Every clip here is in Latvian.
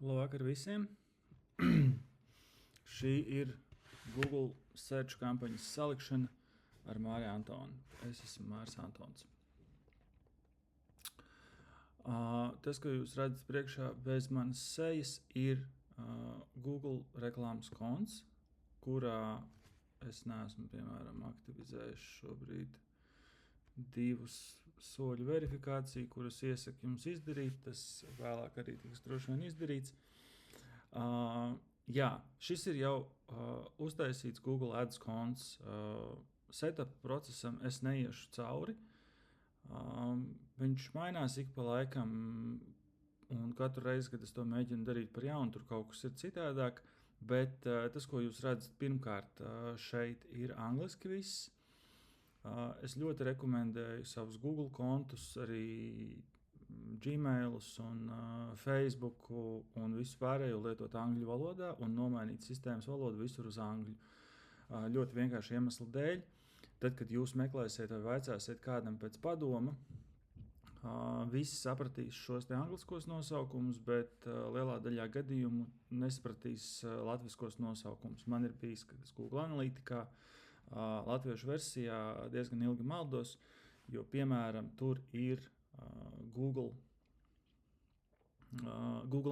Labvakar visiem! Šī ir Google Search kampaņas salikšana ar Māri Antonu. Es esmu Māris Antons. Tas, ko jūs redzat priekšā bez manas sejas, ir Google reklāmas konts, kurā es neesmu, piemēram, aktivizējis šobrīd 2 soļu verifikāciju, kuras iesaku jums izdarīt. Tas vēlāk arī tiks droši vien izdarīts. Jā, šis ir jau uztaisīts Google Ads konts. Setup procesam es neiešu cauri. Viņš mainās ik pa laikam, un katru reizi, kad es to mēģinu darīt par jaunu, tur kaut kas ir citādāk. Bet tas, ko jūs redzat pirmkārt, šeit ir angliski viss. Es ļoti rekomendēju savus Google kontus, arī Gmailus un Facebooku un visu pārējo lietot angļu valodā un nomainīt sistēmas valodu visur uz angļu. Ļoti vienkārši iemeslu dēļ. Tad, kad jūs meklēsiet vai vaicāsiet kādam pēc padoma, visi sapratīs šos te angliskos nosaukumus, bet lielā daļā gadījumu nesapratīs latviskos nosaukumus. Man ir bijis, kad es Google Analytikā latviešu versijā diezgan ilgi maldos, jo, piemēram, tur ir Google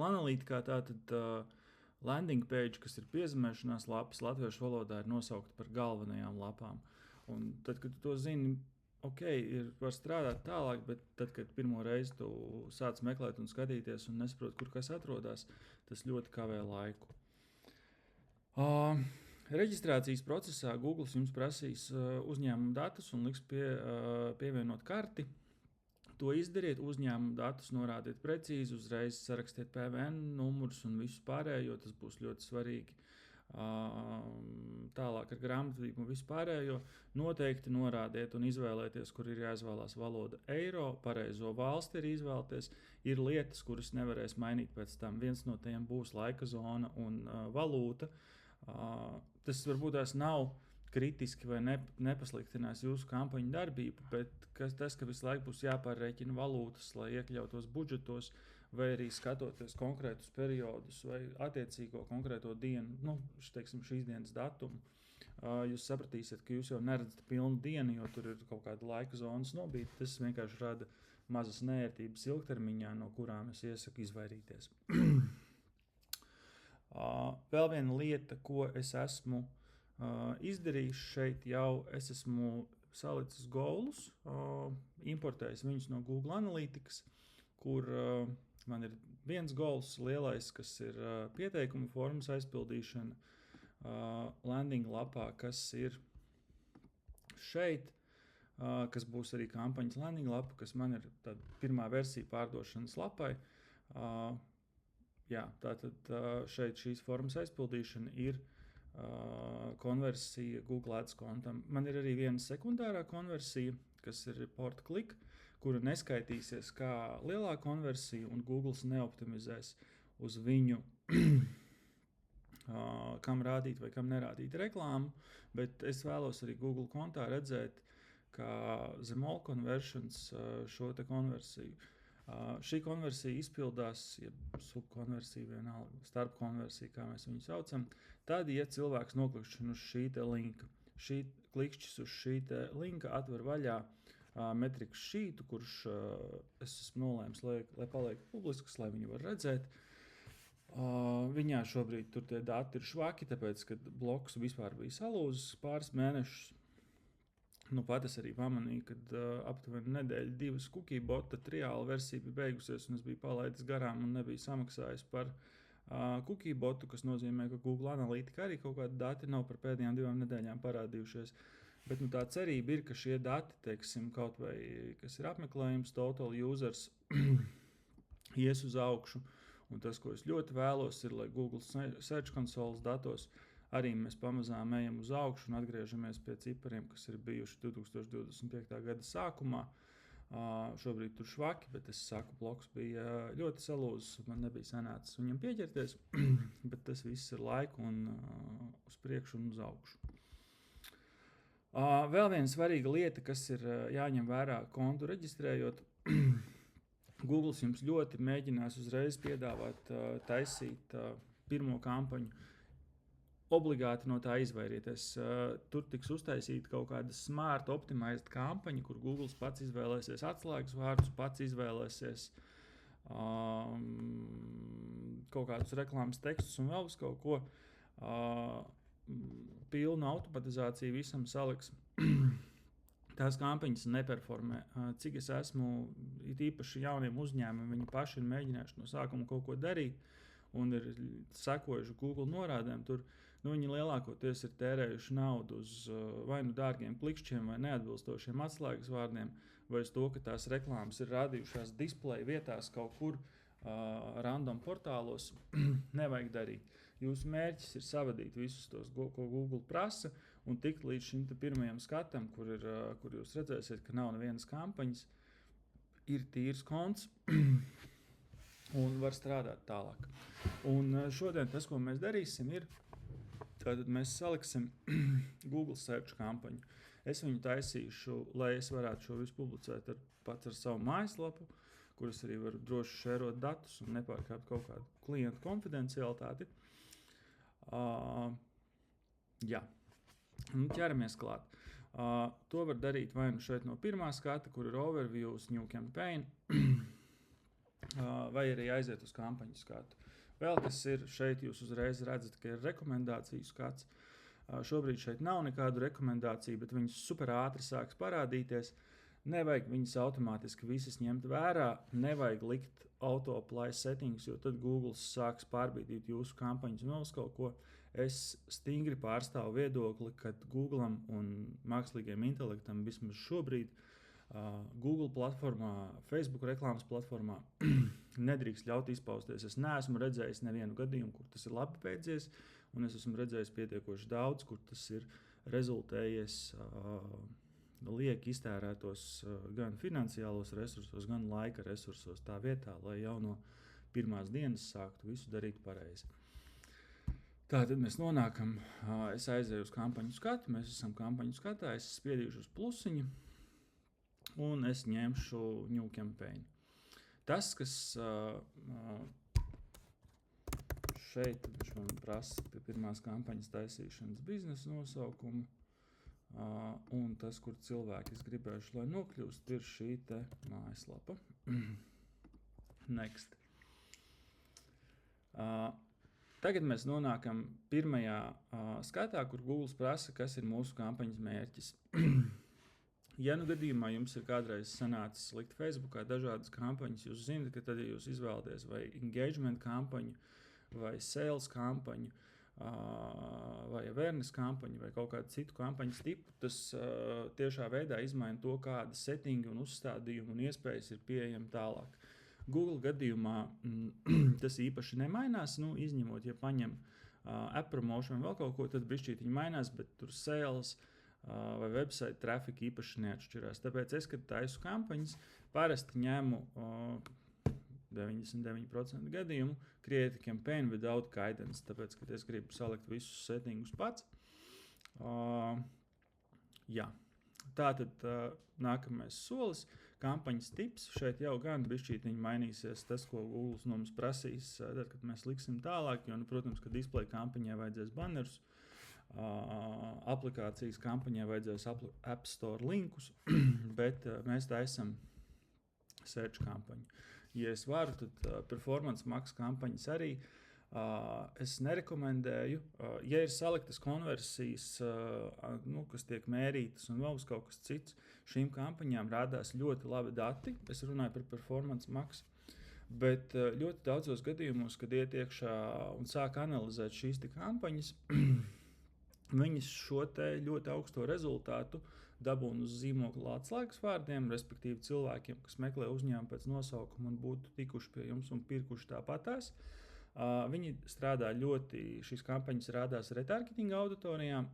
Analytikā tātad landing page, kas ir piezemēšanās lapas, latviešu valodā ir nosaukta par galvenajām lapām. Un tad, kad tu to zini, var strādāt tālāk, bet tad, kad pirmo reizi tu sāc meklēt un skatīties un nesaprot, kur kas atrodas, tas ļoti kavē laiku. Reģistrācijas procesā Google jums prasīs uzņēmuma datus un liks pievienot karti. To izdariet, uzņēmuma datus norādiet precīzi, uzreiz sarakstiet PVN numurus un visu pārējo, tas būs ļoti svarīgi. Tālāk ar grāmatvedību un visu pārējo noteikti norādiet un izvēlēties, kur ir jāizvēlās valoda eiro, pareizo valsti ir izvēlēties. Ir lietas, kuras nevarēs mainīt pēc tam. Viens no tiem būs laika zona un valūta. Tas varbūt tās nav kritiski vai nepasliktinās jūsu kampaņu darbību, bet tas, ka visu laiku būs jāpārreķina valūtas, lai iekļautos budžetos, vai arī skatoties konkrētus periodus vai attiecīgo konkrēto dienu, šīs dienas datumu, jūs sapratīsiet, ka jūs jau neredzat pilnu dienu, jo tur ir kaut kāda laika zonas nobīta. Tas vienkārši rada mazas neērtības ilgtermiņā, no kurām es iesaku izvairīties. Vēl viena lieta, ko es esmu izdarījis šeit, jau es esmu salicis goalus, importējis viņus no Google Analytikas, kur man ir viens goals lielais, kas ir pieteikuma formas aizpildīšana landing lapā, kas ir šeit, kas būs arī kampaņas landing lapa, kas man ir tāda pirmā versija pārdošanas lapai. Jā, tātad šeit šīs formas aizpildīšana ir konversija Google Ads kontam. Man ir arī viena sekundārā konversija, kas ir report click, kura neskaitīsies kā lielā konversija, un Google neoptimizēs uz viņu, kam rādīt vai kam nerādīt reklāmu, bet es vēlos arī Google kontā redzēt, kā zem all conversions šo te konversiju. Šī konversija izpildās, ja subkonversija vienalga, starp konversija, kā mēs viņu saucam, tad, ja cilvēks noklikšķina uz šī te linka. Klikšķis uz šī te linka atver vaļā metrikas šītu, kurš es esmu nolēms, lai paliek publisks, lai viņu var redzēt. Viņā šobrīd tur tie dati ir švaki, tāpēc, kad bloks vispār bija salūzis pāris mēnešus. Pat es arī pamanīju, kad aptuveni nedēļu 2 cookie bota triāla versija bija beigusies, un es biju palaidis garām un nebiju samaksājis par cookie botu, kas nozīmē, ka Google Analytika arī kaut kādi dati nav par pēdējām 2 nedēļām parādījušies. Bet tā cerība ir, ka šie dati, teiksim, kaut vai, kas ir apmeklējums, total users, ies uz augšu. Un tas, ko es ļoti vēlos, ir, lai Google Search Consoles datos arī mēs pamazām ejam uz augšu un atgriežamies pie cipariem, kas ir bijuši 2025. Gada sākumā. Šobrīd tur švaki, bet es saku, bloks bija ļoti salūzis, man nebija sanācis viņam pieķerties, bet tas viss ir laiku un uz priekšu un uz augšu. Vēl viena svarīga lieta, kas ir jāņem vērā kontu reģistrējot, Google jums ļoti mēģinās uzreiz piedāvāt, taisīt pirmo kampaņu. Obligāti no tā izvairieties. Tur tiks uztaisīta kaut kāda smart, optimizēta kampaņa, kur Google pats izvēlēsies atslēgas vārdus, pats izvēlēsies kaut kādus reklāmas tekstus un vēl uz kaut ko. Pilnu automatizāciju visam saliks. Tās kampaņas neperformē. Cik es esmu, it īpaši jauniem uzņēmumiem, viņi paši ir mēģinājuši no sākuma kaut ko darīt un ir sekojuši Google norādēm. Tur viņi lielākoties ir tērējuši naudu uz vai nu dārgiem klikšķiem vai neatbilstošiem atslēgas vārdiem, vai uz to, ka tās reklāmas ir rādījušās displeja vietās kaut kur random portālos. Nevajag darīt. Jūsu mērķis ir savadīt visus tos, ko Google prasa, un tikt līdz šim pirmajam skatam, kur jūs redzēsiet, ka nav nevienas kampaņas, ir tīrs konts un var strādāt tālāk. Un šodien tas, ko mēs darīsim, ir, tātad mēs saliksim Google search kampaņu. Es viņu taisīšu, lai es varētu šo visu publicēt pats ar savu mājaslapu, kuras arī var droši šērot datus un nepārkāpt kaut kādu klientu konfidencialitāti. Jā. Ķeramies klāt. To var darīt vai nu šeit no pirmā skata, kur ir overviews, new campaign, vai arī aiziet uz kampaņu skatu. Vēl kas ir, šeit jūs uzreiz redzat, ka ir rekomendāciju skats. Šobrīd šeit nav nekādu rekomendāciju, bet viņas super ātri sāks parādīties. Nevajag viņas automātiski visas ņemt vērā, nevajag likt autoplay settings, jo tad Google sāks pārbīdīt jūsu kampaņas un vēl uz kaut ko. Es stingri pārstāvu viedokli, ka Googleam un mākslīgajam intelektam vismaz šobrīd Google platformā, Facebook reklāmas platformā nedrīkst ļaut izpausties. Es neesmu redzējis nevienu gadījumu, kur tas ir labi beidzies, un es esmu redzējis pietiekoši daudz, kur tas ir rezultējies lieki iztērētos gan finansiālos resursos, gan laika resursos tā vietā, lai jau no pirmās dienas sāktu visu darīt pareizi. Tātad mēs nonākam, es aizēju uz kampaņu skatu, mēs esam kampaņu skatā, es spiedīšu uz plusiņu un es ņemšu new campaign. Tas, kas šeit, viņš man prasa pie pirmās kampaņas taisīšanas biznesa nosaukumu, un tas, kur cilvēki es gribēšu, lai nokļūst, ir šī te mājaslapa. Next. Tagad mēs nonākam pirmajā skatā, kur Google prasa, kas ir mūsu kampaņas mērķis. Ja nu gadījumā jums ir kādreiz sanācis likt Facebookā dažādas kampaņas, jūs zināt, ka tad, ja jūs izvēlaties vai engagement kampaņu, vai sales kampaņu, vai awareness kampaņu, vai kaut kādu citu kampaņas tipu, tas tiešā veidā izmaina to, kāda settingi un uzstādījumi un iespējas ir pieejami tālāk. Google gadījumā tas īpaši nemainās, izņemot, ja paņem app promotion vēl kaut ko, tad bišķītiņi mainās, bet tur sales vai website trafika īpaši neatšķirās. Tāpēc es, kad taisu kampaņas, parasti ņemu 99% gadījumu create campaign without guidance, tāpēc, kad es gribu salikt visus settingus pats. Jā. Tātad nākamais solis, kampaņas tips. Šeit jau gan bišķītiņi mainīsies tas, ko Google no mums prasīs, tad, kad mēs liksim tālāk, jo, protams, ka display kampaņai vajadzēs bannerus, aplikācijas kampaņai vajadzēs App Store linkus, bet mēs taisam search kampaņu. Ja es varu, tad performance max kampaņas arī es nerekomendēju. Ja ir saliktas konversijas, kas tiek mērītas un vēl uz kaut kas cits, šīm kampaņām rādās ļoti labi dati. Es runāju par performance max. Bet ļoti daudzos gadījumos, kad iet iekšā un sāk analizēt šīs kampaņas, viņas šo te ļoti augsto rezultātu dabūna uz zīmokla atslēgas vārdiem, respektīvi cilvēkiem, kas meklē uzņēmumu pēc nosaukuma un būtu tikuši pie jums un pirkuši tāpatās. Viņi strādā ļoti, šīs kampaņas rādās retargetinga auditorijām,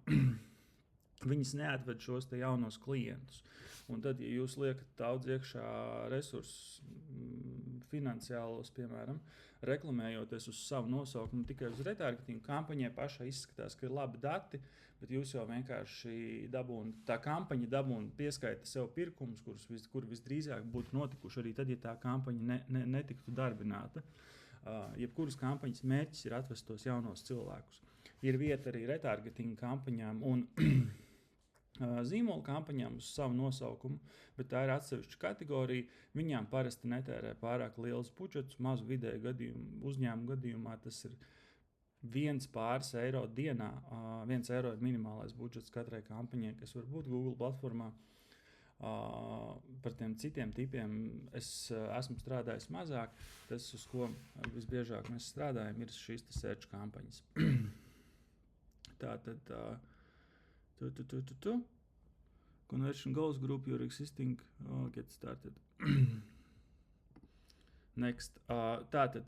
viņas neatved šos te jaunos klientus. Un tad, ja jūs liekat daudz iekšā resursus, finansiālos, piemēram, reklamējoties uz savu nosaukumu tikai uz retargetingu, kampaņai pašai izskatās, ka ir labi dati, bet jūs jau vienkārši tā kampaņa dabūna pieskaita sev pirkumus, kur visdrīzāk būtu notikuši arī tad, ja tā kampaņa netiktu darbināta. Jebkuras kampaņas mērķis ir atvest tos jaunos cilvēkus. Ir vieta arī retargetinga kampaņām un zīmola kampaņām uz savu nosaukumu, bet tā ir atsevišķa kategorija. Viņām parasti netērē pārāk liels budžets, mazu vidēju uzņēmumu gadījumā tas ir pāris eiro dienā. 1 eiro ir minimālais budžets katrai kampaņai, kas var būt Google platformā. Par tiem citiem tipiem es esmu strādājis mazāk. Tas, uz ko visbiežāk mēs strādājam, ir šīs search kampaņas. Tātad conversion goals group your existing get started. Next. Tātad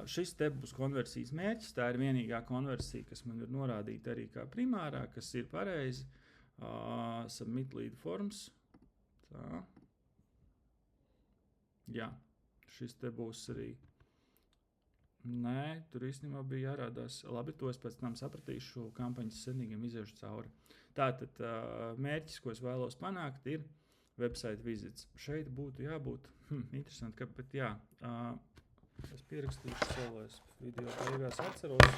šis te būs konversijas mērķis. Tā ir vienīgā konversija, kas man ir norādīta arī kā primārā, kas ir pareizi. Submit lead forms. Tā. Jā, šis te būs arī. Nē, tur īstenībā bija jārādās. Labi, to es pēc tam sapratīšu, kampaņas senīgiem iziešu cauri. Tātad mērķis, ko es vēlos panākt, ir website visits. Šeit būtu jābūt, interesanti, bet jā, es pierakstīšu sev, lai es video beigās atceros.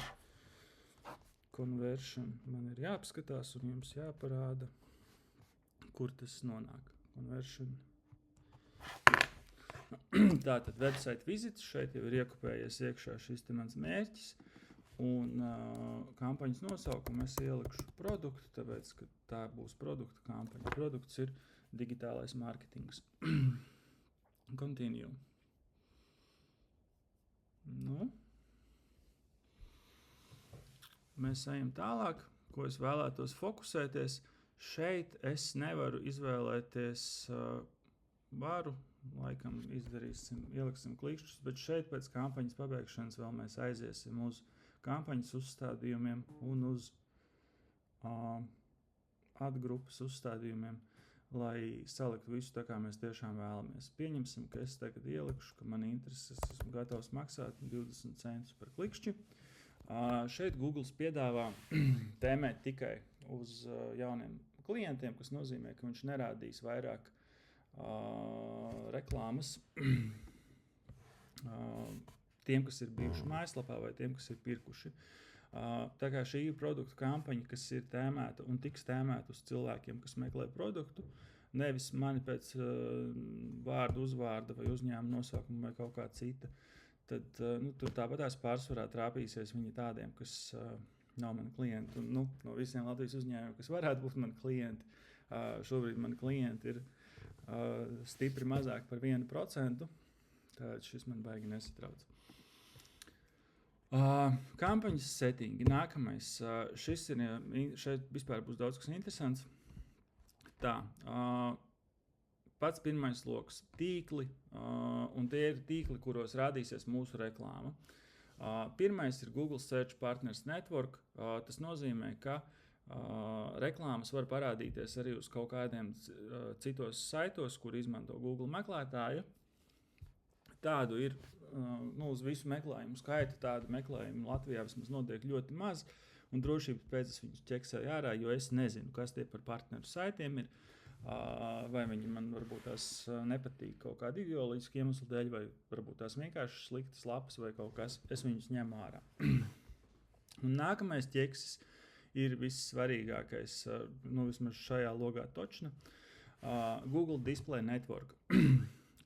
Conversion man ir jāapskatās un jums jāparāda, kur tas nonāk. Conversion. Tātad website visits, šeit jau ir iekopējies iekšā šis te mans mērķis, un kampaņas nosaukumu es ielikšu produktu, tāpēc, ka tā būs produktu kampaņa. Produkts ir digitālais mārketings. Continue. Nu. Mēs ejam tālāk, ko es vēlētos fokusēties. Šeit es nevaru izvēlēties varu. Laikam ieliksim klikšķus, bet šeit pēc kampaņas pabeigšanas vēl mēs aiziesim uz kampaņas uzstādījumiem un uz atgrupas uzstādījumiem, lai saliktu visu tā, kā mēs tiešām vēlamies. Pieņemsim, ka es tagad ielikšu, ka man intereses, esmu gatavs maksāt 20 centus par klikšķi. Šeit Google piedāvā tēmēt tikai uz jauniem klientiem, kas nozīmē, ka viņš nerādīs vairāk reklāmas tiem, kas ir bijuši mājaslapā vai tiem, kas ir pirkuši. Tā kā šī ir produktu kampaņa, kas ir tēmēta un tiks tēmēta uz cilvēkiem, kas meklē produktu, nevis mani pēc vārdu, uzvārda vai uzņēmuma nosaukuma vai kaut kā cita, tad tur tāpatās pārsvarā trāpīsies viņi tādiem, kas nav mani klienti. Un, no visiem Latvijas uzņēmumiem, kas varētu būt mani klienti, šobrīd mani klienti ir stipri mazāk par 1%, tad šis man baigi nesatrauc. Kampaņas settingi. Nākamais. Šeit vispār būs daudz kas interesants. Tā. Pats pirmais loks – tīkli, un tie ir tīkli, kuros rādīsies mūsu reklāma. Pirmais ir Google Search Partners Network. Tas nozīmē, ka reklāmas var parādīties arī uz kaut kādiem citos saitos, kur izmanto Google meklētāju. Tādu ir uz visu meklējumu skaitu, tādu meklējumu Latvijā vismaz notiek ļoti maz, un drošības pēc es viņus ķeksēju ārā, jo es nezinu, kas tie par partneru saitiem ir, vai viņi man varbūt tās nepatīk kaut kādu ideoloģisku iemeslu dēļ, vai varbūt tās vienkārši sliktas lapas vai kaut kas, es viņus ņemu ārā. Un nākamais ķeksis ir vissvarīgākais, vismaz šajā logā točna, Google Display Network.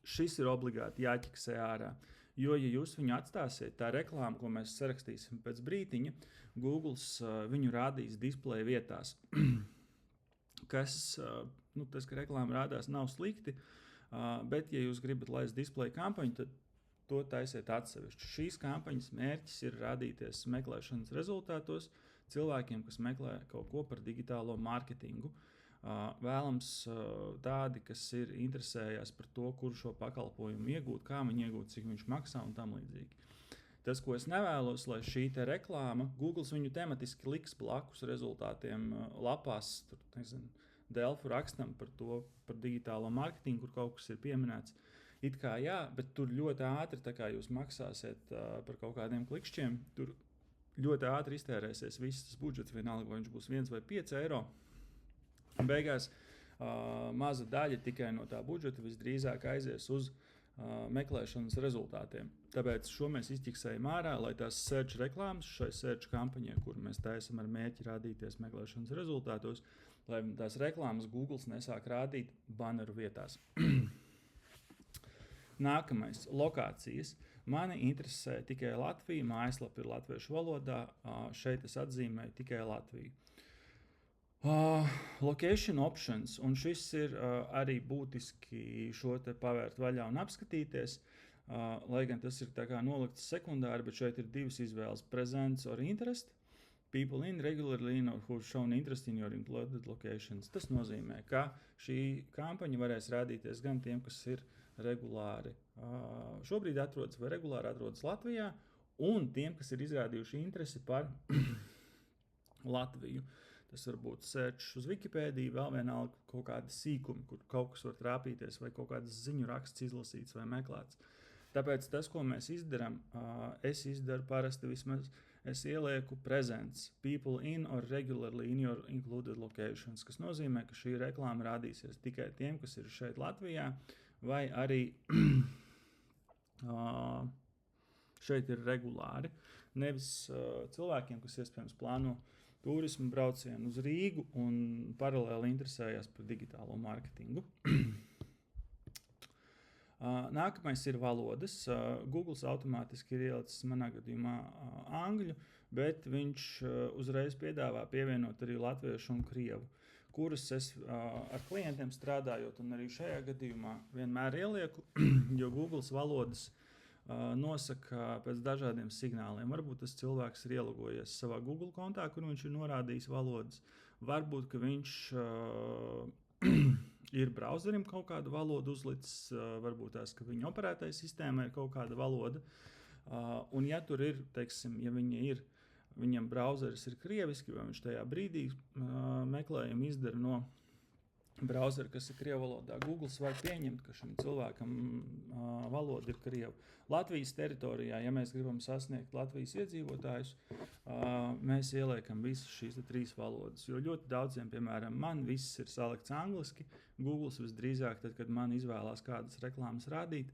Šis ir obligāti jāķeksē ārā, jo, ja jūs viņu atstāsiet, tā reklāma, ko mēs sarakstīsim pēc brītiņa, Google viņu rādīs display vietās, kas, tas, ka reklāma rādās, nav slikti, bet, ja jūs gribat laist display kampaņu, tad to taisiet atsevišķi. Šīs kampaņas mērķis ir rādīties meklēšanas rezultātos cilvēkiem, kas meklē kaut ko par digitālo mārketingu. Vēlams tādi, kas ir interesējās par to, kur šo pakalpojumu iegūt, kā viņi iegūt, cik viņš maksā un tam līdzīgi. Tas, ko es nevēlos, lai šī te reklāma, Google viņu tematiski liks blakus rezultātiem lapās, tur, nezinu, Delfu rakstam par to, par digitālo mārketingu, kur kaut kas ir pieminēts. It kā jā, bet tur ļoti ātri, tā kā jūs maksāsiet par kaut kādiem klikšķiem, tur ļoti ātri iztērēsies viss tas budžets, vienalga, vai viņš būs 1 vai 5 eiro. Beigās maza daļa tikai no tā budžeta visdrīzāk aizies uz meklēšanas rezultātiem. Tāpēc šo mēs izķiksējam ārā, lai tās search reklāmas šai search kampaņai, kur mēs taisam ar mērķi rādīties meklēšanas rezultātos, lai tās reklāmas Google nesāk rādīt banneru vietās. Nākamais - lokācijas. Mani interesē tikai Latvija, mājaslapa ir latviešu valodā, šeit es atzīmēju tikai Latviju. Location options, un šis ir arī būtiski šo te pavērt vaļā un apskatīties, lai gan tas ir tā kā nolikts sekundāri, bet šeit ir divas izvēles - presents or interest. People in regularly in or who shown interest in your included locations. Tas nozīmē, ka šī kampaņa varēs rādīties gan tiem, kas ir regulāri šobrīd atrodas vai regulāri atrodas Latvijā, un tiem, kas ir izrādījuši interesi par Latviju. Tas var būt search uz Wikipēdiju, vēl vienalga kaut kāda sīkuma, kur kaut kas var trāpīties, vai kaut kādas ziņu raksts izlasīts vai meklēts. Tāpēc tas, ko mēs izdarām, es izdaru parasti vismaz, es ielieku presents, people in or regularly in your included locations, kas nozīmē, ka šī reklāma rādīsies tikai tiem, kas ir šeit Latvijā, vai arī šeit ir regulāri. Nevis cilvēkiem, kas iespējams plāno turismu braucienu uz Rīgu un paralēli interesējās par digitālo mārketingu. Nākamais ir valodas. Google automātiski ir ielicis manā gadījumā angļu, bet viņš uzreiz piedāvā pievienot arī latviešu un krievu, kuras es ar klientiem strādājot un arī šajā gadījumā vienmēr ielieku, jo Google valodas nosaka pēc dažādiem signāliem. Varbūt tas cilvēks ir ielogojies savā Google kontā, kur viņš ir norādījis valodas. Varbūt, ka viņš ir brauzerim kaut kādu valodu uzlicis, varbūt tās, ka viņa operētāja sistēma ir kaut kāda valoda. Un ja tur ir, teiksim, ja viņam brauzeris ir krieviski, vai viņš tajā brīdī meklējumu izdara no brauzeri, kas ir krievu valodā, Google var pieņemt, ka šim cilvēkam valoda ir krievu. Latvijas teritorijā, ja mēs gribam sasniegt Latvijas iedzīvotājus, mēs ieliekam visas šīs 3 valodas, jo ļoti daudziem, piemēram, man viss ir salikts angliski, Google visdrīzāk, tad, kad man izvēlās kādas reklāmas rādīt,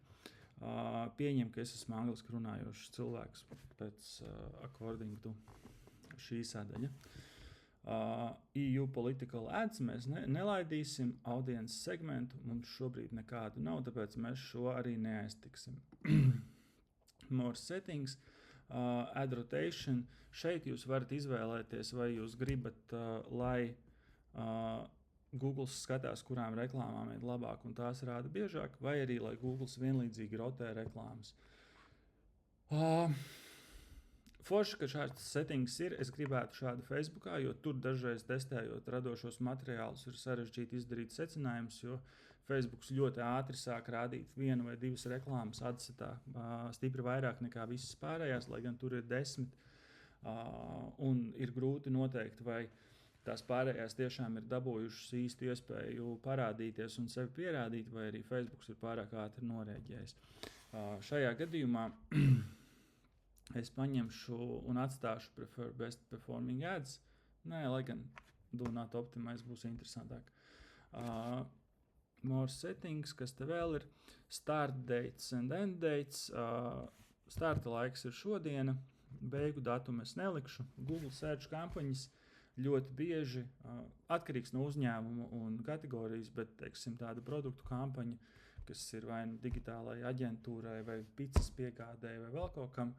pieņem, ka es esmu angliski runājošs cilvēks pēc according to šī sadaļa. EU political ads mēs nelaidīsim, audience segmentu mums šobrīd nekādu nav, tāpēc mēs šo arī neaiztiksim. More settings, ad rotation. Šeit jūs varat izvēlēties, vai jūs gribat, lai Google skatās, kurām reklāmām ir labāk un tās rāda biežāk, vai arī, lai Google vienlīdzīgi rotē reklāmas. Forši, ka šāds settings ir, es gribētu šādu Facebookā, jo tur dažreiz testējot radošos materiālus ir sarežģīti izdarīt secinājumus, jo Facebooks ļoti ātri sāk rādīt 1 vai 2 reklāmas adsetā, stipri vairāk nekā visas pārējās, lai gan tur ir 10, un ir grūti noteikt, vai tās pārējās tiešām ir dabūjušas īstu iespēju parādīties un sevi pierādīt, vai arī Facebooks ir pārāk ātri norēģējis. Šajā gadījumā es paņemšu un atstāšu prefer best performing ads. Nē, lai gan do not optimize būs interesantāk. More settings, kas te vēl ir. Start dates and end dates. Starta laiks ir šodiena. Beigu datumu es nelikšu. Google search kampaņas ļoti bieži atkarīgs no uzņēmuma un kategorijas, bet, teiksim, tāda produktu kampaņa, kas ir vai nu digitālai aģentūrai, vai pizzas piegādēji, vai vēl kaut kam,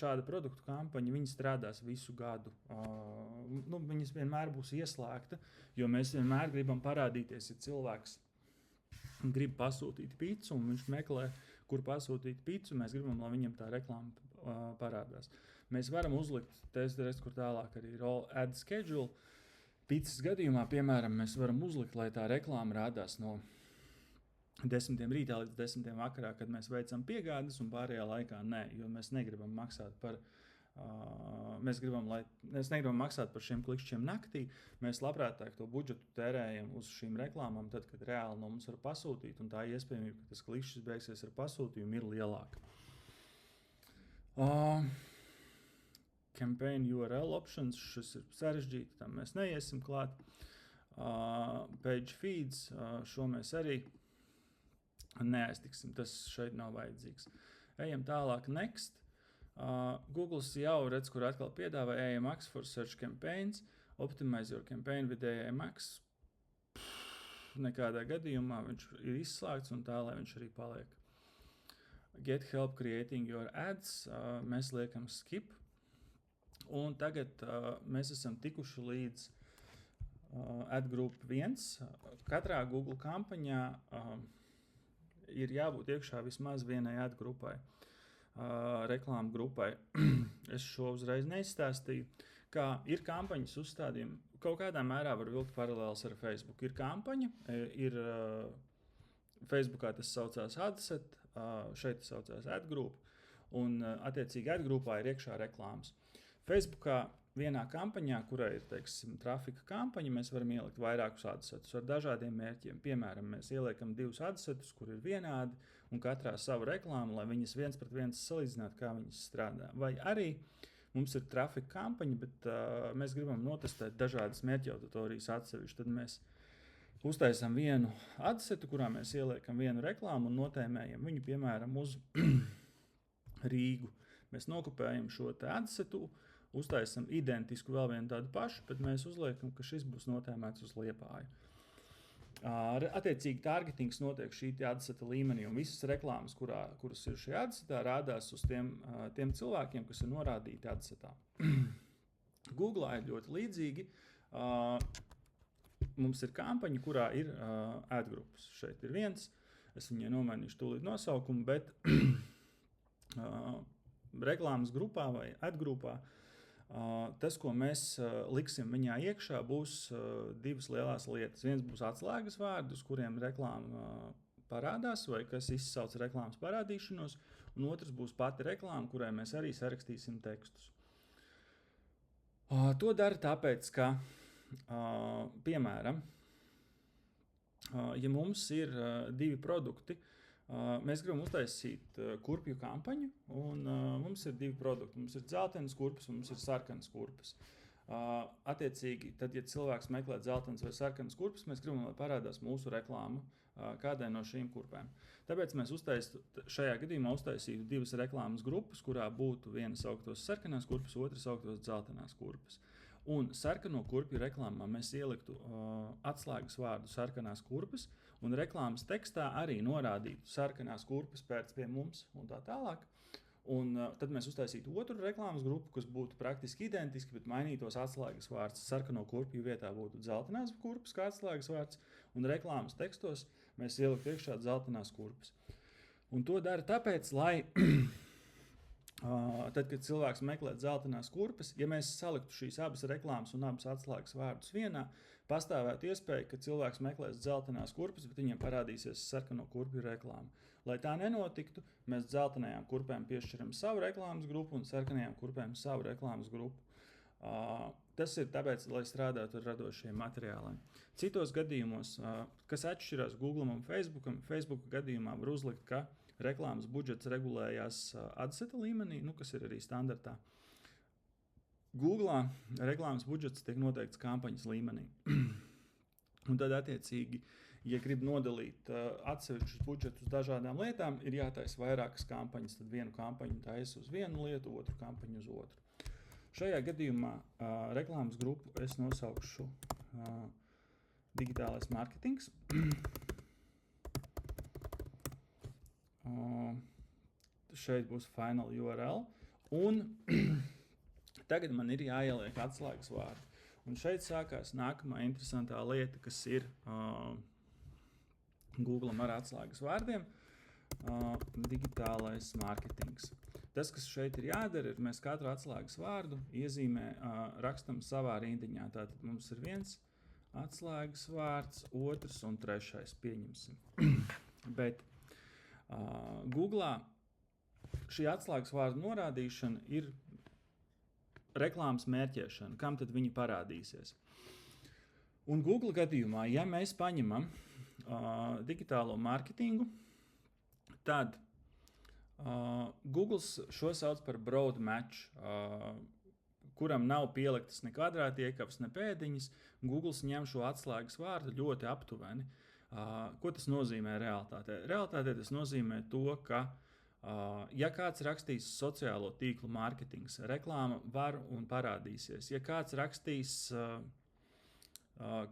šāda produktu kampaņa, viņa strādās visu gadu. Viņas vienmēr būs ieslēgta, jo mēs vienmēr gribam parādīties, ja cilvēks grib pasūtīt pizzu, un viņš meklē, kur pasūtīt pizzu, mēs gribam, lai viņam tā reklāma parādās. Mēs varam uzlikt, kur tālāk arī roll ad schedule. Pizzas gadījumā, piemēram, mēs varam uzlikt, lai tā reklāma rādās no 10 rītā līdz 10 vakarā, kad mēs veicam piegādes, un pārējā laikā nē, jo mēs negribam maksāt par. Mēs negribam maksāt par šiem klikšķiem naktī. Mēs labprātāk to budžetu tērējam uz šīm reklāmām, tad, kad reāli no mums var pasūtīt, un tā iespējamība, ka tas klikšķis beigsies ar pasūtījumu, ir lielāka. Campaign URL options, šis ir sarežģīti, tam mēs neiesim klāt. Page feeds, šo mēs arī neaiztiksim, tas šeit nav vajadzīgs. Ejam tālāk, next. Google jau redz, kur atkal piedāvā AMX for search campaigns, optimize your campaign with AMX. Nekādā gadījumā viņš ir izslēgts un tā, lai viņš arī paliek. Get help creating your ads, mēs liekam skip. Un tagad mēs esam tikuši līdz ad group 1. Katrā Google kampaņā ir jābūt iekšā vismaz vienai ad grupai. Reklāmu grupai. Es šo uzreiz neizstāstīju, kā ir kampaņas uzstādījumi. Kaut kādā mērā var vilkt paralēls ar Facebook. Ir kampaņa, ir Facebookā tas saucās adset, šeit tas saucās ad group, un attiecīgi ad grupā ir iekšā reklāmas. Facebookā vienā kampaņā, kurai ir, teiksim, trafika kampaņa, mēs varam ielikt vairākus adsetus ar dažādiem mērķiem. Piemēram, mēs ieliekam 2 adsetus, kur ir vienādi, un katrā savu reklāmu, lai viņas viens pret viens salīdzinātu, kā viņas strādā. Vai arī mums ir trafika kampaņa, bet mēs gribam notestēt dažādas mērķa auditorijas atsevišķi. Tad mēs uztaisām vienu adsetu, kurā mēs ieliekam vienu reklāmu un notēmējam viņu, piemēram, uz Rīgu. Mēs nokopējam šo te adsetu, uztaisam identisku vēl vienu tādu pašu, bet mēs uzliekam, ka šis būs notēmēts uz Liepāju. Attiecīgi targetings notiek šī adseta līmenī, un visas reklāmas, kuras ir šajā adsetā, rādās uz tiem cilvēkiem, kas ir norādīti adsetā. Googlā ir ļoti līdzīgi. Mums ir kampaņa, kurā ir ad grupas. Šeit ir viens, es viņai nomainīšu tūlīt nosaukumu, bet reklāmas grupā vai ad grupā tas, ko mēs liksim viņā iekšā, būs 2 lielās lietas. Viens būs atslēgas vārdi, uz kuriem reklāma parādās, vai kas izsauc reklāmas parādīšanos, un otrs būs pati reklāma, kurai mēs arī sarakstīsim tekstus. To dara tāpēc, ka, piemēram, ja mums ir 2 produkti, mēs gribam uztaisīt kurpju kampaņu, un mums ir 2 produkti. Mums ir dzeltenas kurpes un mums ir sarkanas kurpes. Attiecīgi, tad, ja cilvēks meklē dzeltenas vai sarkanas kurpes, mēs gribam, lai parādās mūsu reklāma kādai no šīm kurpēm. Tāpēc mēs šajā gadījumā uztaisītu 2 reklāmas grupas, kurā būtu viena sauktos sarkanās kurpes, otra sauktos dzeltenās kurpes. Un sarkano kurpju reklāmā mēs ieliktu atslēgas vārdu sarkanās kurpes, un reklāmas tekstā arī norādītu sarkanās kurpes pēc pie mums un tā tālāk. Un tad mēs uztaisītu otru reklāmas grupu, kas būtu praktiski identiski, bet mainītos atslēgas vārds. Sarkano kurpju vietā būtu dzeltenās kurpes kā atslēgas vārds, un reklāmas tekstos mēs ieliktu iekšā dzeltenās kurpes. Un to dara tāpēc, lai tad, kad cilvēks meklē dzeltenās kurpes, ja mēs saliktu šīs abas reklāmas un abas atslēgas vārdus vienā, pastāvētu iespēja, ka cilvēks meklēs dzeltenās kurpes, bet viņiem parādīsies sarkano kurpju reklāma. Lai tā nenotiktu, mēs dzeltenajām kurpēm piešķiram savu reklāmas grupu un sarkanajām kurpēm savu reklāmas grupu. Tas ir tāpēc, lai strādātu ar radošiem materiāliem. Citos gadījumos, kas atšķirās Googlam un Facebookam, Facebook gadījumā var uzlikt, ka reklāmas budžets regulējās adseta līmenī, kas ir arī standartā. Googlā reklāmas budžets tiek noteikts kampaņas līmenī. Un tad attiecīgi, ja grib nodalīt atsevišķus budžetus uz dažādām lietām, ir jātaisa vairākas kampaņas. Tad vienu kampaņu taisa uz vienu lietu, otru kampaņu uz otru. Šajā gadījumā reklāmas grupu es nosaukšu digitālais marketings. Šeit būs final URL. Un tagad man ir jāieliek atslēgas vārdi. Un šeit sākās nākamā interesantā lieta, kas ir Googlam ar atslēgas vārdiem. Digitālais marketings. Tas, kas šeit ir jādara, ir mēs katru atslēgas vārdu rakstam savā rindiņā. Tātad mums ir viens atslēgas vārds, otrs un trešais, pieņemsim. Bet Googlā šī atslēgas vārdu norādīšana ir reklāmas mērķēšana, kam tad viņi parādīsies. Un Google gadījumā, ja mēs paņemam digitālo mārketingu, tad Google šo sauc par broad match, kuram nav pieliktas ne kvadrāti iekavas, ne pēdiņas. Google ņem šo atslēgas vārdu ļoti aptuveni. Ko tas nozīmē realitātē? Realitātē tas nozīmē to, ka ja kāds rakstīs sociālo tīklu mārketings, reklāma var un parādīsies. Ja kāds rakstīs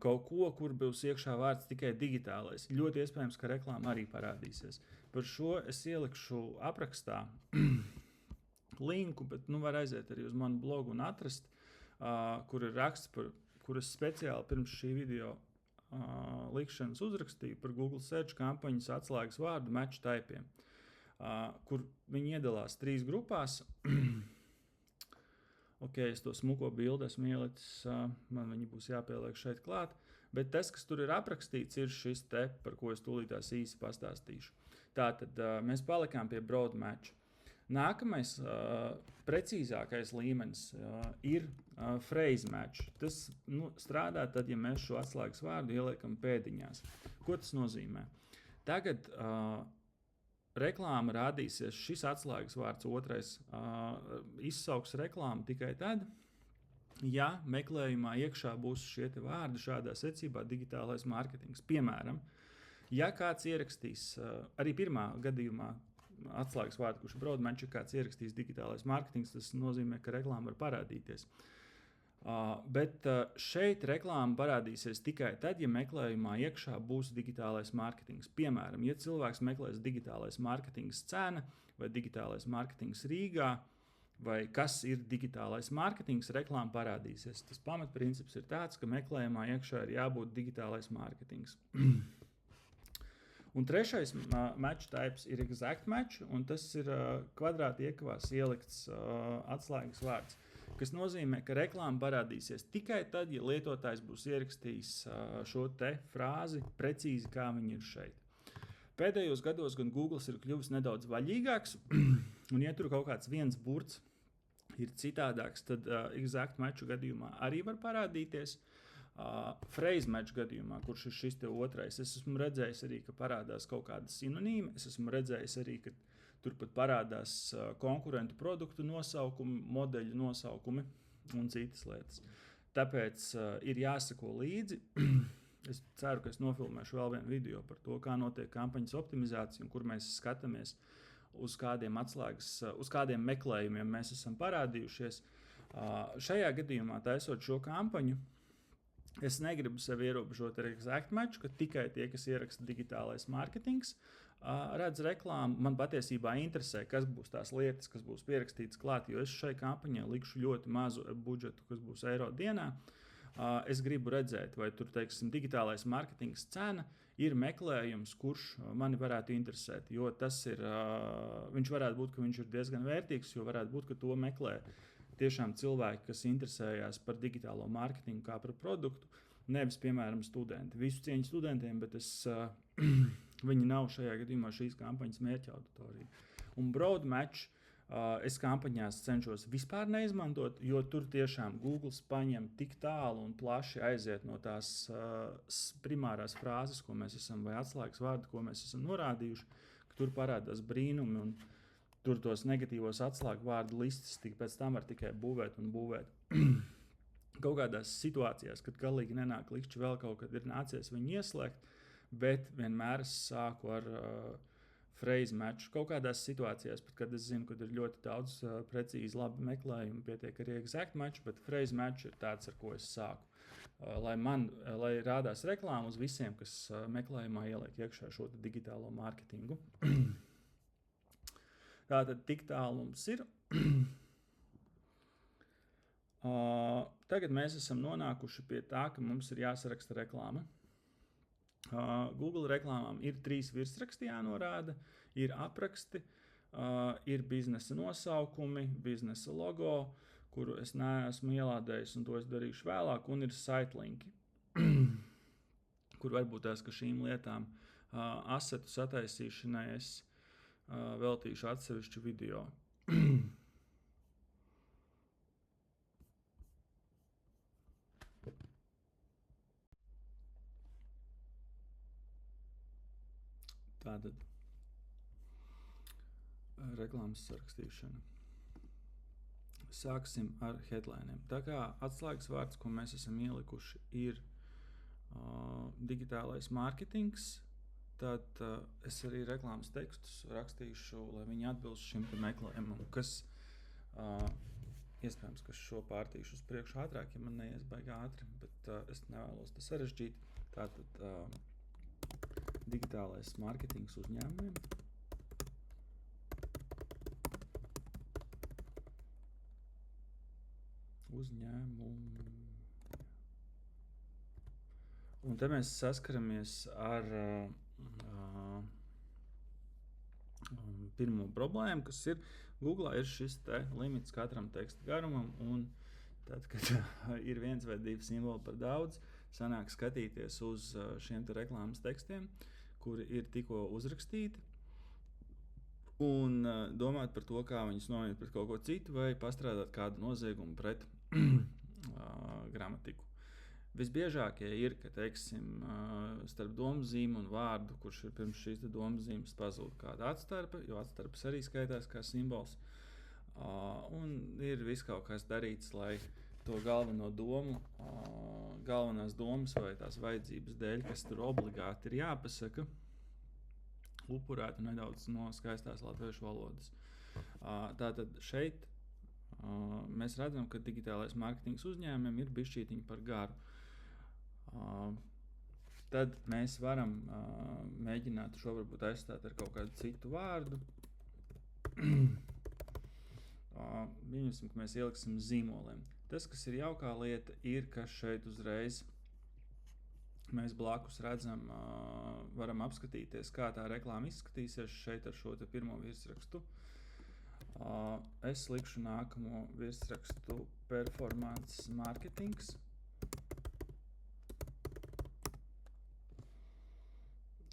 kaut ko, kur būs iekšā vārds tikai digitālais, ļoti iespējams, ka reklāma arī parādīsies. Par šo es ielikšu aprakstā linku, bet var aiziet arī uz manu blogu un atrast, kur ir raksts, kur es speciāli pirms šī video likšanas uzrakstīju par Google Search kampaņas atslēgas vārdu match typiem, kur viņi iedalās 3 grupās. Es to smuko bildi esmu ielicis, man viņi būs jāpieliek šeit klāt, bet tas, kas tur ir aprakstīts, ir šis te, par ko es tūlītās īsi pastāstīšu. Tātad mēs palikām pie broad match. Nākamais, precīzākais līmenis ir phrase match. Tas strādā tad, ja mēs šo atslēgas vārdu ieliekam pēdiņās. Ko tas nozīmē? Tagad reklāma rādīsies, šis atslēgas vārds otrais izsauks reklāmu tikai tad, ja meklējumā iekšā būs šie te vārdi šādā secībā digitālais mārketings. Piemēram, ja kāds ierakstīs, arī pirmā gadījumā atslēgas vārdu, kurš broad match, ja kāds ierakstīs digitālais mārketings, tas nozīmē, ka reklāma var parādīties. Bet šeit reklāma parādīsies tikai tad, ja meklējumā iekšā būs digitālais mārketings. Piemēram, ja cilvēks meklēs digitālais mārketings cena vai digitālais mārketings Rīgā, vai kas ir digitālais mārketings, reklāma parādīsies. Tas pamatprincips ir tāds, ka meklējumā iekšā ir jābūt digitālais mārketings. Un trešais match types ir exact match, un tas ir kvadrāti iekavās ielikts atslēgas vārds, kas nozīmē, ka reklāma parādīsies tikai tad, ja lietotājs būs ierakstījis šo te frāzi precīzi, kā viņi ir šeit. Pēdējos gados gan Google ir kļuvis nedaudz vaļīgāks, un ja tur kaut kāds viens burts ir citādāks, tad exact matchu gadījumā arī var parādīties. Phrase match gadījumā, kurš ir šis te otrais, es esmu redzējis arī, ka parādās kaut kāda sinonīma, es esmu redzējis arī, ka turpat parādās konkurentu produktu nosaukumi, modeļu nosaukumi un citas lietas. Tāpēc ir jāsako līdzi. Es ceru, ka es nofilmēšu vēl vienu video par to, kā notiek kampaņas optimizācija un kur mēs skatāmies uz kādiem meklējumiem mēs esam parādījušies. Šajā gadījumā, taisot šo kampaņu, es negribu sevi ierobežot ar exact match, ka tikai tie, kas ieraksta digitālais mārketings, redz reklāmu. Man patiesībā interesē, kas būs tās lietas, kas būs pierakstītas klāt, jo es šai kampaņai likšu ļoti mazu budžetu, kas būs eiro dienā. Es gribu redzēt, vai tur, teiksim, digitālais mārketings cena ir meklējums, kurš mani varētu interesēt, jo tas ir, viņš varētu būt, ka viņš ir diezgan vērtīgs, jo varētu būt, ka to meklē tiešām cilvēki, kas interesējās par digitālo mārketingu kā par produktu, nevis, piemēram, studenti. Visu cieņu studentiem, bet viņi nav šajā gadījumā šīs kampaņas mērķa auditorija. Un broad match es kampaņās cenšos vispār neizmantot, jo tur tiešām Google paņem tik tālu un plaši aiziet no tās primārās frāzes, ko mēs esam, vai atslēgas vārdu, ko mēs esam norādījuši, ka tur parādās brīnumi un tur tos negatīvos atslēgu vārdu listas pēc tam var tikai būvēt un būvēt. Kaut kādās situācijās, kad galīgi nenāk likšķi, vēl kaut kad ir nācies viņu ieslēgt, bet vienmēr es sāku ar phrase match. Kaut kādās situācijās, pat kad es zinu, ka ir ļoti daudz precīzi labi meklējumi, pietiek arī exact match, bet phrase match ir tāds, ar ko es sāku. Lai rādās reklāma uz visiem, kas meklējumā ieliek iekšā šo digitālo mārketingu. Tātad tik tālu mums ir. Tagad mēs esam nonākuši pie tā, ka mums ir jāsaraksta reklāma. Google reklāmām ir 3 virsraksti jānorāda, ir apraksti, ir biznesa nosaukumi, biznesa logo, kuru es neesmu ielādējis un to es darīšu vēlāk, un ir site linki, kur varbūt tās, ka šīm lietām asetu sataisīšanai es veltīšu atsevišķu video. Tātad reklāmas sarakstīšana. Sāksim ar headliniem. Tā kā atslēgas vārds, ko mēs esam ielikuši, ir digitālais mārketings, tad es arī reklāmas tekstus rakstīšu, lai viņi atbilst šim meklējumam, kas iespējams, ka šo pārtīšu uz priekšu ātrāk, ja man neies baigi ātri, bet es nevēlos to sarežģīt. Tātad digitālais mārketings uzņēmumiem. Un te mēs saskaramies ar pirmo problēmu, kas ir Google ir šis te limits katram teksta garumam, un tad, kad ir viens vai divi simboli par daudz, sanāk skatīties uz šiem te reklāmas tekstiem, kuri ir tikko uzrakstīti, un domāt par to, kā viņus novienot pret kaut ko citu, vai pastrādāt kādu noziegumu pret gramatiku. Visbiežākie ir, ka, teiksim, starp domzīmu un vārdu, kurš ir pirms šīs domzīmes, pazūd kāda atstarpe, jo atstarpes arī skaitās kā simbols. Un ir viss kaut kas darīts, lai to galveno domu, galvenās domas vai tās vajadzības dēļ, kas tur obligāti ir jāpasaka, upurētu nedaudz no skaistās latviešu valodas. Tātad šeit mēs redzam, ka digitālais mārketings uzņēmumiem ir bišķītiņi par garu. Tad mēs varam mēģināt šo varbūt aizstāt ar kaut kādu citu vārdu. Viņusim, ka mēs ieliksim zīmoliem. Tas, kas ir jaukā lieta, ir, ka šeit uzreiz mēs blakus redzam, varam apskatīties, kā tā reklāma izskatīsies šeit ar šo te pirmo virsrakstu. Es likšu nākamo virsrakstu performance marketings.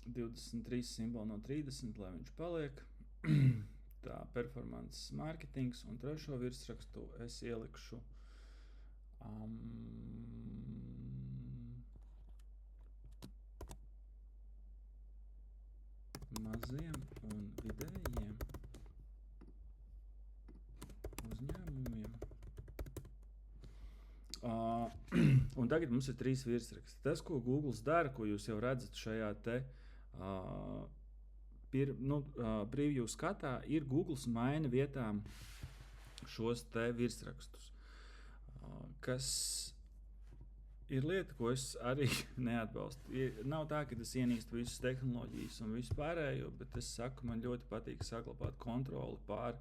$23 simboli no 30, lai viņš paliek. Tā, performance marketings, un trešo virsrakstu es ielikšu maziem un vidējiem uzņēmumiem. Un tagad mums ir 3 virsraksti. Tas, ko Google dara, ko jūs jau redzat šajā te preview skatā, ir Google maina vietām šos te virsrakstus, kas ir lieta, ko es arī neatbalstu. Nav tā, ka es ienīstu visas tehnoloģijas un visu pārējo, bet es saku, man ļoti patīk saglabāt kontroli pār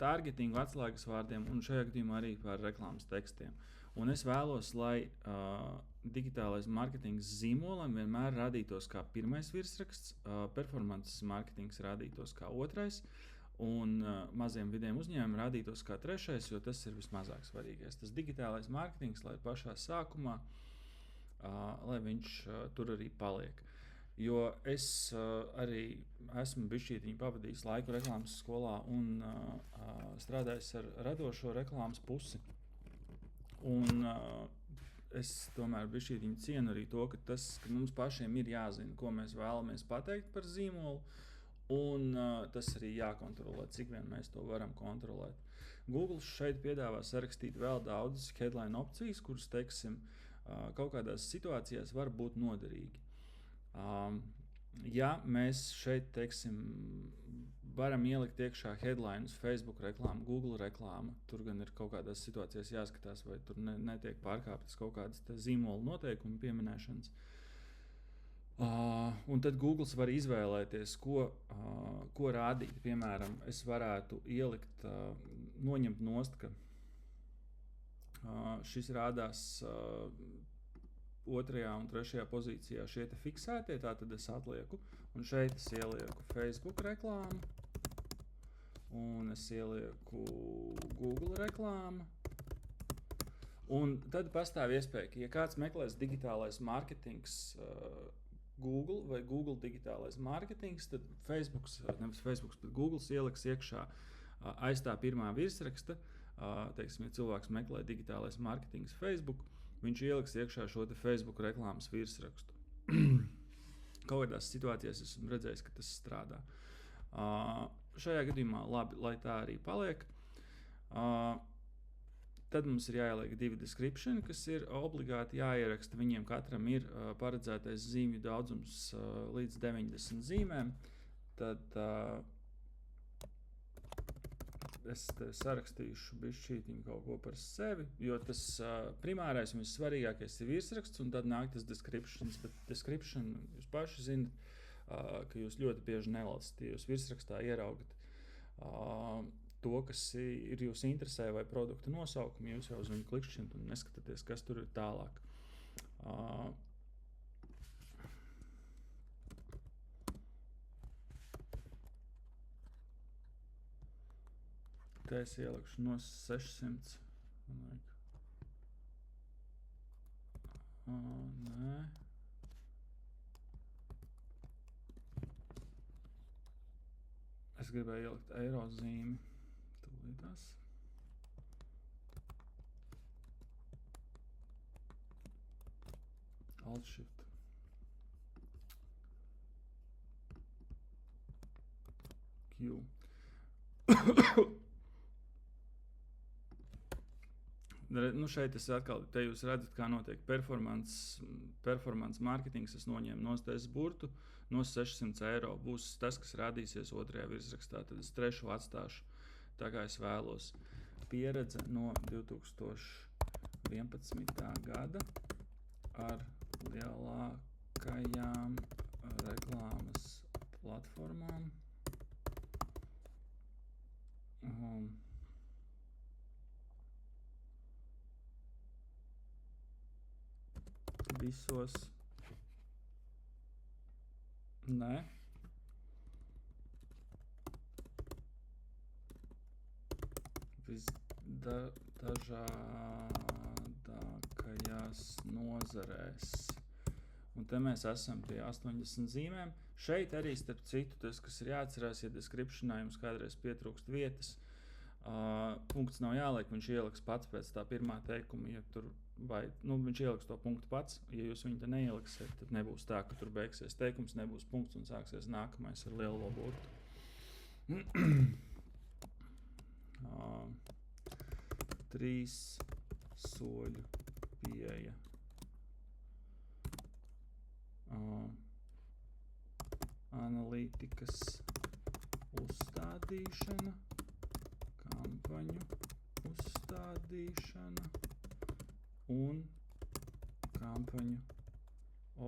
targetingu, atslēgas vārdiem un šajā gadījumā arī par reklāmas tekstiem. Un es vēlos, lai digitālais marketings zīmolam vienmēr rādītos kā pirmais virsraksts, performance marketings rādītos kā otrais, un maziem vidiem uzņēmumiem rādītos kā trešais, jo tas ir vismazāk svarīgais. Tas digitālais marketings, lai pašā sākumā, lai viņš tur arī paliek. Jo es arī esmu bišķītiņu pavadījis laiku reklāmas skolā un strādājis ar radošo reklāmas pusi. Un es tomēr bišķītiņu cienu arī to, ka mums pašiem ir jāzina, ko mēs vēlamies pateikt par zīmolu, un tas arī jākontrolē, cik vien mēs to varam kontrolēt. Google šeit piedāvā sarakstīt vēl daudzas headline opcijas, kuras, teiksim, kaut kādās situācijās var būt noderīgi. Ja mēs šeit, teiksim, varam ielikt iekšā headlines, Facebook reklāma, Google reklāma, tur gan ir kaut kādās situācijās jāskatās, vai tur netiek pārkāptas kaut kādas zīmola noteikumi pieminēšanas. Un tad Google var izvēlēties, ko rādīt. Piemēram, es varētu ielikt, noņemt nost, ka šis rādās 2. un 3. pozīcijā šie te fiksētie, tātad es atlieku, un šeit es ielieku Facebook reklāmu, un es ielieku Google reklāmu, un tad pastāv iespēja, ka, ja kāds meklēs digitālais marketings Google vai Google digitālais mārketings, tad nevis Facebook, bet Google ieliks iekšā aiz tā pirmā virsraksta, teiksim, ja cilvēks meklē digitālais mārketings Facebook, viņš ieliks iekšā šo te Facebook reklāmas virsrakstu. Kaut kādās situācijās esmu redzējis, ka tas strādā. Šajā gadījumā labi, lai tā arī paliek. Tad mums ir jāieliek 2 description, kas ir obligāti jāieraksta. Viņiem katram ir paredzētais zīmju daudzums līdz 90 zīmēm. Tad es te sarakstīšu bišķītiņu kaut ko par sevi, jo tas primārais un vissvarīgākais ir virsraksts, un tad nāk tas descriptions. Bet description jūs paši zinat, ka jūs ļoti bieži nelasat, ja jūs virsrakstā ieraugat to, kas ir jūs interesē, vai produkta nosaukumu, jūs jau uz viņu klikšķinat un neskatāties, kas tur ir tālāk. Te es ielikšu no 600. Nē. Es gribēju ielikt eiro zīmi. Tūlītās. Alt Shift. Q. Šeit es atkal, te jūs redzat, kā notiek performance marketings. Es noņēmu nost burtu, no 600 eiro būs tas, kas rādīsies otrajā virsrakstā. Tad es trešo atstāšu tā, kā es vēlos. Pieredze no 2011. gada ar lielākajām reklāmas platformām. Visos. Nē. Visdažādākajās nozarēs. Un te mēs esam pie 80 zīmēm. Šeit arī, starp citu, tas, kas ir jāatcerās, ja descriptionā jums kādreiz pietrūkst vietas, punkts nav jāliek, viņš ieliks pats pēc tā pirmā teikuma, ja tur viņš ieliks to punktu pats. Ja jūs viņu te neieliksiet, tad nebūs tā, ka tur beigsies teikums, nebūs punkts un sāksies nākamais ar lielo burtu. 3 soļu pieeja. Analītikas uzstādīšana, kampaņu uzstādīšana un kampaņu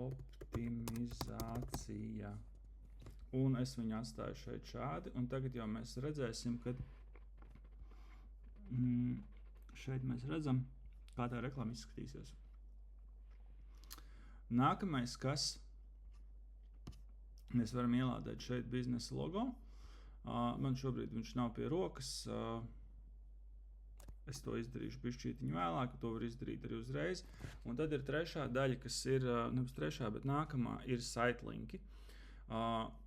optimizācija. Un es viņu atstāju šeit šādi, un tagad jau mēs redzēsim, ka šeit mēs redzam, kā tā reklāma izskatīsies. Nākamais, kas mēs varam ielādēt šeit biznesa logo. Man šobrīd viņš nav pie rokas. Es to izdarīšu bišķītiņu vēlāk, to var izdarīt arī uzreiz. Un tad ir trešā daļa, kas ir, nevis trešā, bet nākamā ir site linki,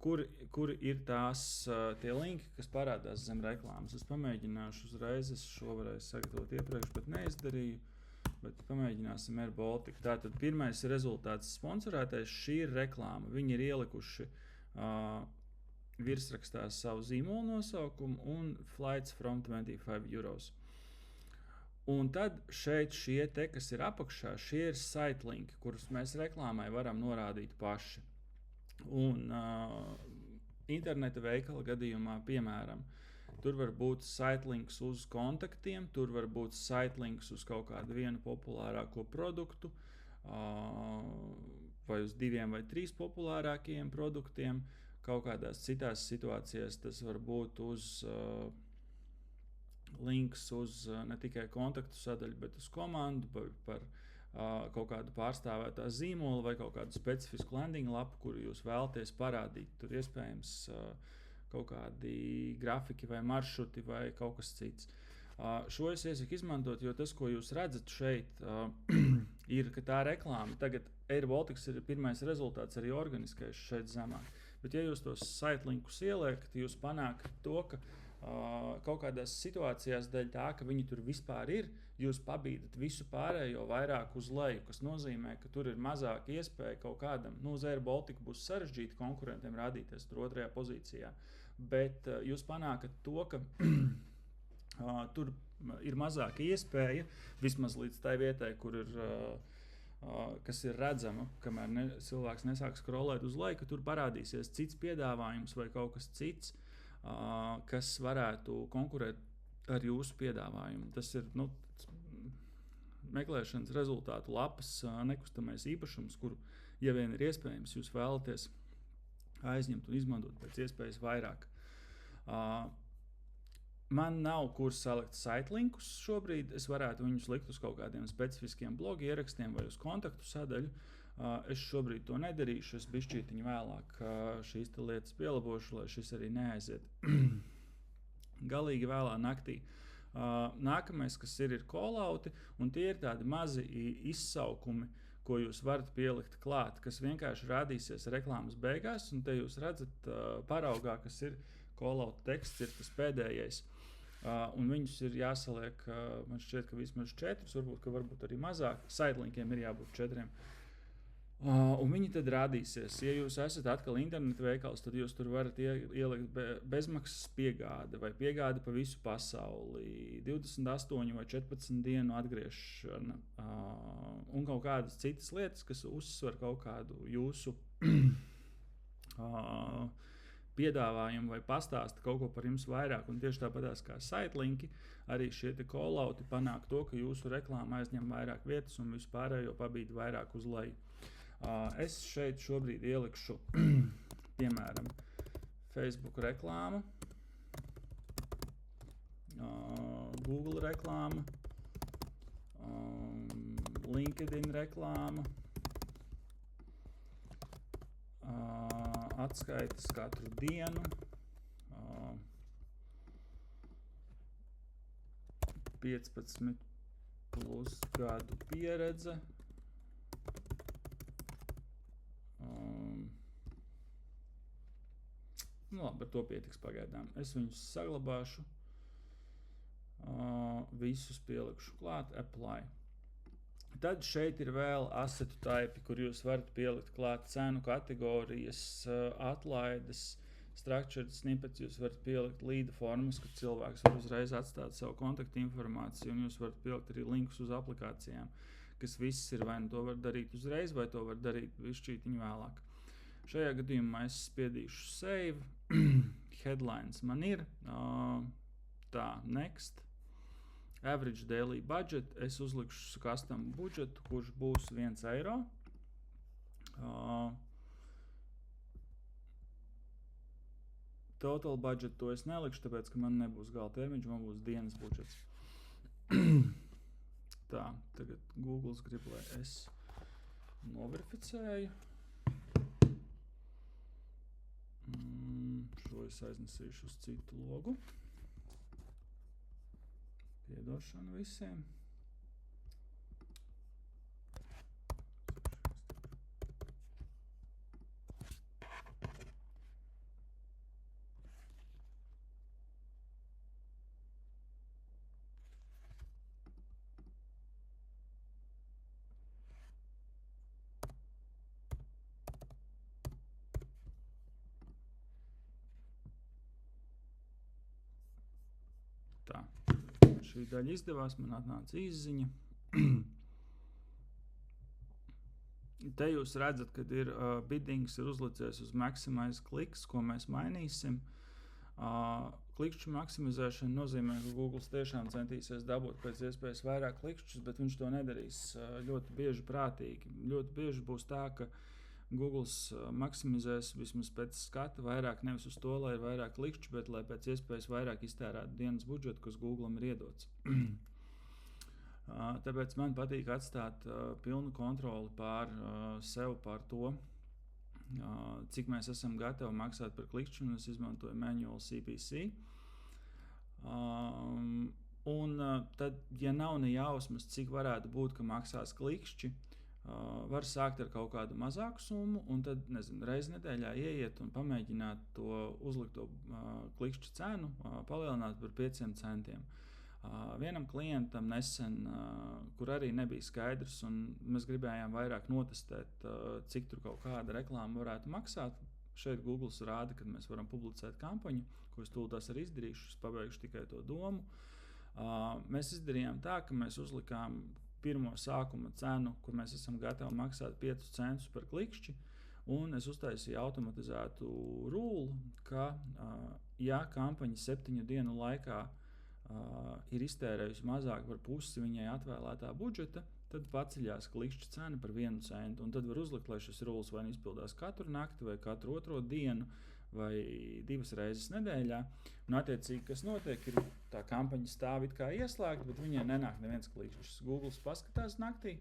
kur ir tie linki, kas parādās zem reklāmas. Es pamēģināšu uzreiz, es šo varēju sagatavot iepriekš, bet neizdarīju, bet pamēģināsim Air Baltica. Tātad pirmais rezultāts sponsorētais, šī ir reklāma. Viņi ir ielikuši virsrakstā savu zīmolu nosaukumu un flights from 25 euros. Un tad šeit šie te, kas ir apakšā, šie ir site linki, kurus mēs reklāmai varam norādīt paši. Un interneta veikala gadījumā, piemēram, tur var būt site links uz kontaktiem, tur var būt site links uz kaut kādu vienu populārāko produktu, vai uz 2 vai 3 populārākajiem produktiem. Kaut kādās citās situācijās tas var būt uz links uz ne tikai kontaktu sadaļu, bet uz komandu, par kaut kādu pārstāvētā zīmolu vai kaut kādu specifisku landing lapu, kuru jūs vēlaties parādīt. Tur iespējams kaut kādi grafiki vai maršruti vai kaut kas cits. Šo es iesaku izmantot, jo tas, ko jūs redzat šeit, ir, ka tā reklāma tagad AirBaltics ir pirmais rezultāts arī organiskais šeit zemāk. Bet, ja jūs tos sitelinkus ieliekat, jūs panākat to, ka kaut kādās situācijās dēļ tā, ka viņi tur vispār ir, jūs pabīdat visu pārējo vairāk uz leju, kas nozīmē, ka tur ir mazāk iespēja kaut kādam, uz AirBaltic būs sarežģīti konkurentiem rādīties tur otrajā pozīcijā. Bet jūs panākat to, ka tur ir mazāka iespēja, vismaz līdz tai vietai, kur ir, kas ir redzama, kamēr cilvēks nesāk scrollēt uz leju, ka tur parādīsies cits piedāvājums vai kaut kas cits, kas varētu konkurēt ar jūsu piedāvājumu. Tas ir meklēšanas rezultātu lapas nekustamais īpašums, kuru, ja vien ir iespējams, jūs vēlaties aizņemt un izmantot pēc iespējas vairāk. Man nav kur salikt sitelinkus šobrīd. Es varētu viņus likt uz kaut kādiem specifiskiem blogu ierakstiem vai uz kontaktu sadaļu. Es šobrīd to nedarīšu. Es bišķītiņu vēlāk šīs lietas pielabošu, lai šis arī neaiziet galīgi vēlā naktī. Nākamais, kas ir callouti, un tie ir tādi mazi izsaukumi, ko jūs varat pielikt klāt, kas vienkārši rādīsies reklāmas beigās, un te jūs redzat paraugā, kas ir callout teksts, ir tas pēdējais. Un viņus ir jāsaliek, man šķiet, ka vismaz 4, varbūt arī mazāk. Sitelinkiem ir jābūt 4. Un viņi tad rādīsies. Ja jūs esat atkal internetu veikals, tad jūs tur varat ielikt bezmaksas piegāde vai piegāde pa visu pasauli, 28 vai 14 dienu atgriešana un kaut kādas citas lietas, kas uzsver kaut kādu jūsu piedāvājumu vai pastāsta kaut ko par jums vairāk. Un tieši tāpatās kā sitelinki, arī šie callouti panāk to, ka jūsu reklāma aizņem vairāk vietas un vispārējo pabīd vairāk uz leju. Es šeit šobrīd ielikšu, piemēram, Facebook reklāmu, Google reklāma, LinkedIn reklāma, atskaites katru dienu, 15 plus gadu pieredze, labi, ar to pietiks pagaidām. Es viņus saglabāšu, visus pielikšu klāt, apply. Tad šeit ir vēl assetu type, kur jūs varat pielikt klāt cenu kategorijas, atlaides, structured snippets, jūs varat pielikt līda formas, kad cilvēks var uzreiz atstāt savu kontaktu informāciju, un jūs varat pielikt arī linkus uz aplikācijām, kas viss ir, vai nu to var darīt uzreiz, vai to var darīt višķītiņu vēlāk. Šajā gadījumā es spiedīšu save, headlines man ir, tā, next. Average daily budget, es uzlikšu custom budžetu, kurš būs 1 eiro. Total budget to es nelikšu, tāpēc, ka man nebūs gala termiņš, man būs dienas budžets. Tā, tagad Googles grib, lai es noverificēju. Šo es aiznesīšu uz citu logu. Piedošanu visiem. Tā. Šī daļa izdevās, man atnāca izziņa. Te jūs redzat, kad ir biddings ir uzlicies uz maximize kliks, ko mēs mainīsim. Klikšķu maksimizēšana nozīmē, ka Google tiešām centīsies dabūt pēc iespējas vairāk klikšķus, bet viņš to nedarīs ļoti bieži prātīgi. Ļoti bieži būs tā, ka Google maksimizēs vismaz pēc skata vairāk nevis uz to, lai ir vairāk klikšķu, bet lai pēc iespējas vairāk iztērētu dienas budžetu, kas Google'am ir iedots. Tāpēc man patīk atstāt pilnu kontroli pār sev, pār to, cik mēs esam gatavi maksāt par klikšķu, un es izmantoju manual CPC. Un tad, ja nav ne jausmas, cik varētu būt, ka maksās klikšķi, var sākt ar kaut kādu mazāku summu, un tad, nezinu, reizi nedēļā ieiet un pamēģināt to uzlikto klikšķu cenu palielināt par 5 centiem. Vienam klientam nesen, kur arī nebija skaidrs, un mēs gribējām vairāk notestēt, cik tur kaut kāda reklāma varētu maksāt. Šeit Google rāda, ka mēs varam publicēt kampaņu, ko es tūlīt arī izdarīšu, es pabeigšu tikai to domu. Mēs izdarījām tā, ka mēs uzlikām pirmo sākuma cenu, kur mēs esam gatavi maksāt 5 centus par klikšķi, un es uztaisīju automatizētu rūlu, ka, ja kampaņa 7 dienu laikā ir iztērējusi mazāk par pusi viņai atvēlētā budžeta, tad paceļās klikšķa cena par 1 centu, un tad var uzlikt, lai šis rūls vai izpildās katru nakti vai katru otro dienu, vai 2 reizes nedēļā. Un, attiecīgi, kas notiek, ir tā kampaņa stāv it kā ieslēgta, bet viņai nenāk neviens klikšķis. Google paskatās naktī,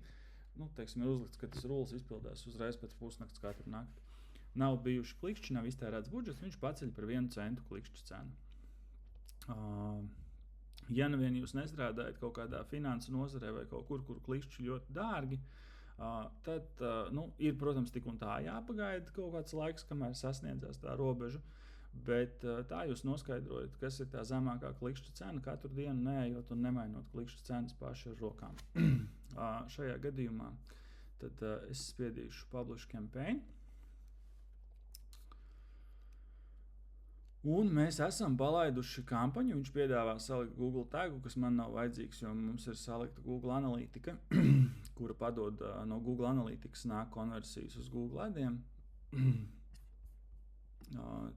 teiksim, ir uzlikts, ka tas rullis izpildās uzreiz pēc pusnakts katru nakti. Nav bijuši klikšķi, nav iztērēts budžets, viņš paceļ par 1 centu klikšķu cenu. Ja nu vien jūs nestrādājat kaut kādā finansu nozarē vai kaut kur klikšķi ļoti dārgi, tad ir, protams, tik un tā jāpagaida kaut kāds laiks, kamēr sasniedzās tā robeža, bet tā jūs noskaidrojat, kas ir tā zemākā klikšķa cena katru dienu, neejot un nemainot klikšķa cenas paši ar rokām. Šajā gadījumā tad es spiedīšu Publish Campaign. Un mēs esam palaiduši kampaņu. Viņš piedāvā salikt Google tagu, kas man nav vajadzīgs, jo mums ir salikta Google analītika, kura padod no Google analītikas nāk konversijas uz Google adiem.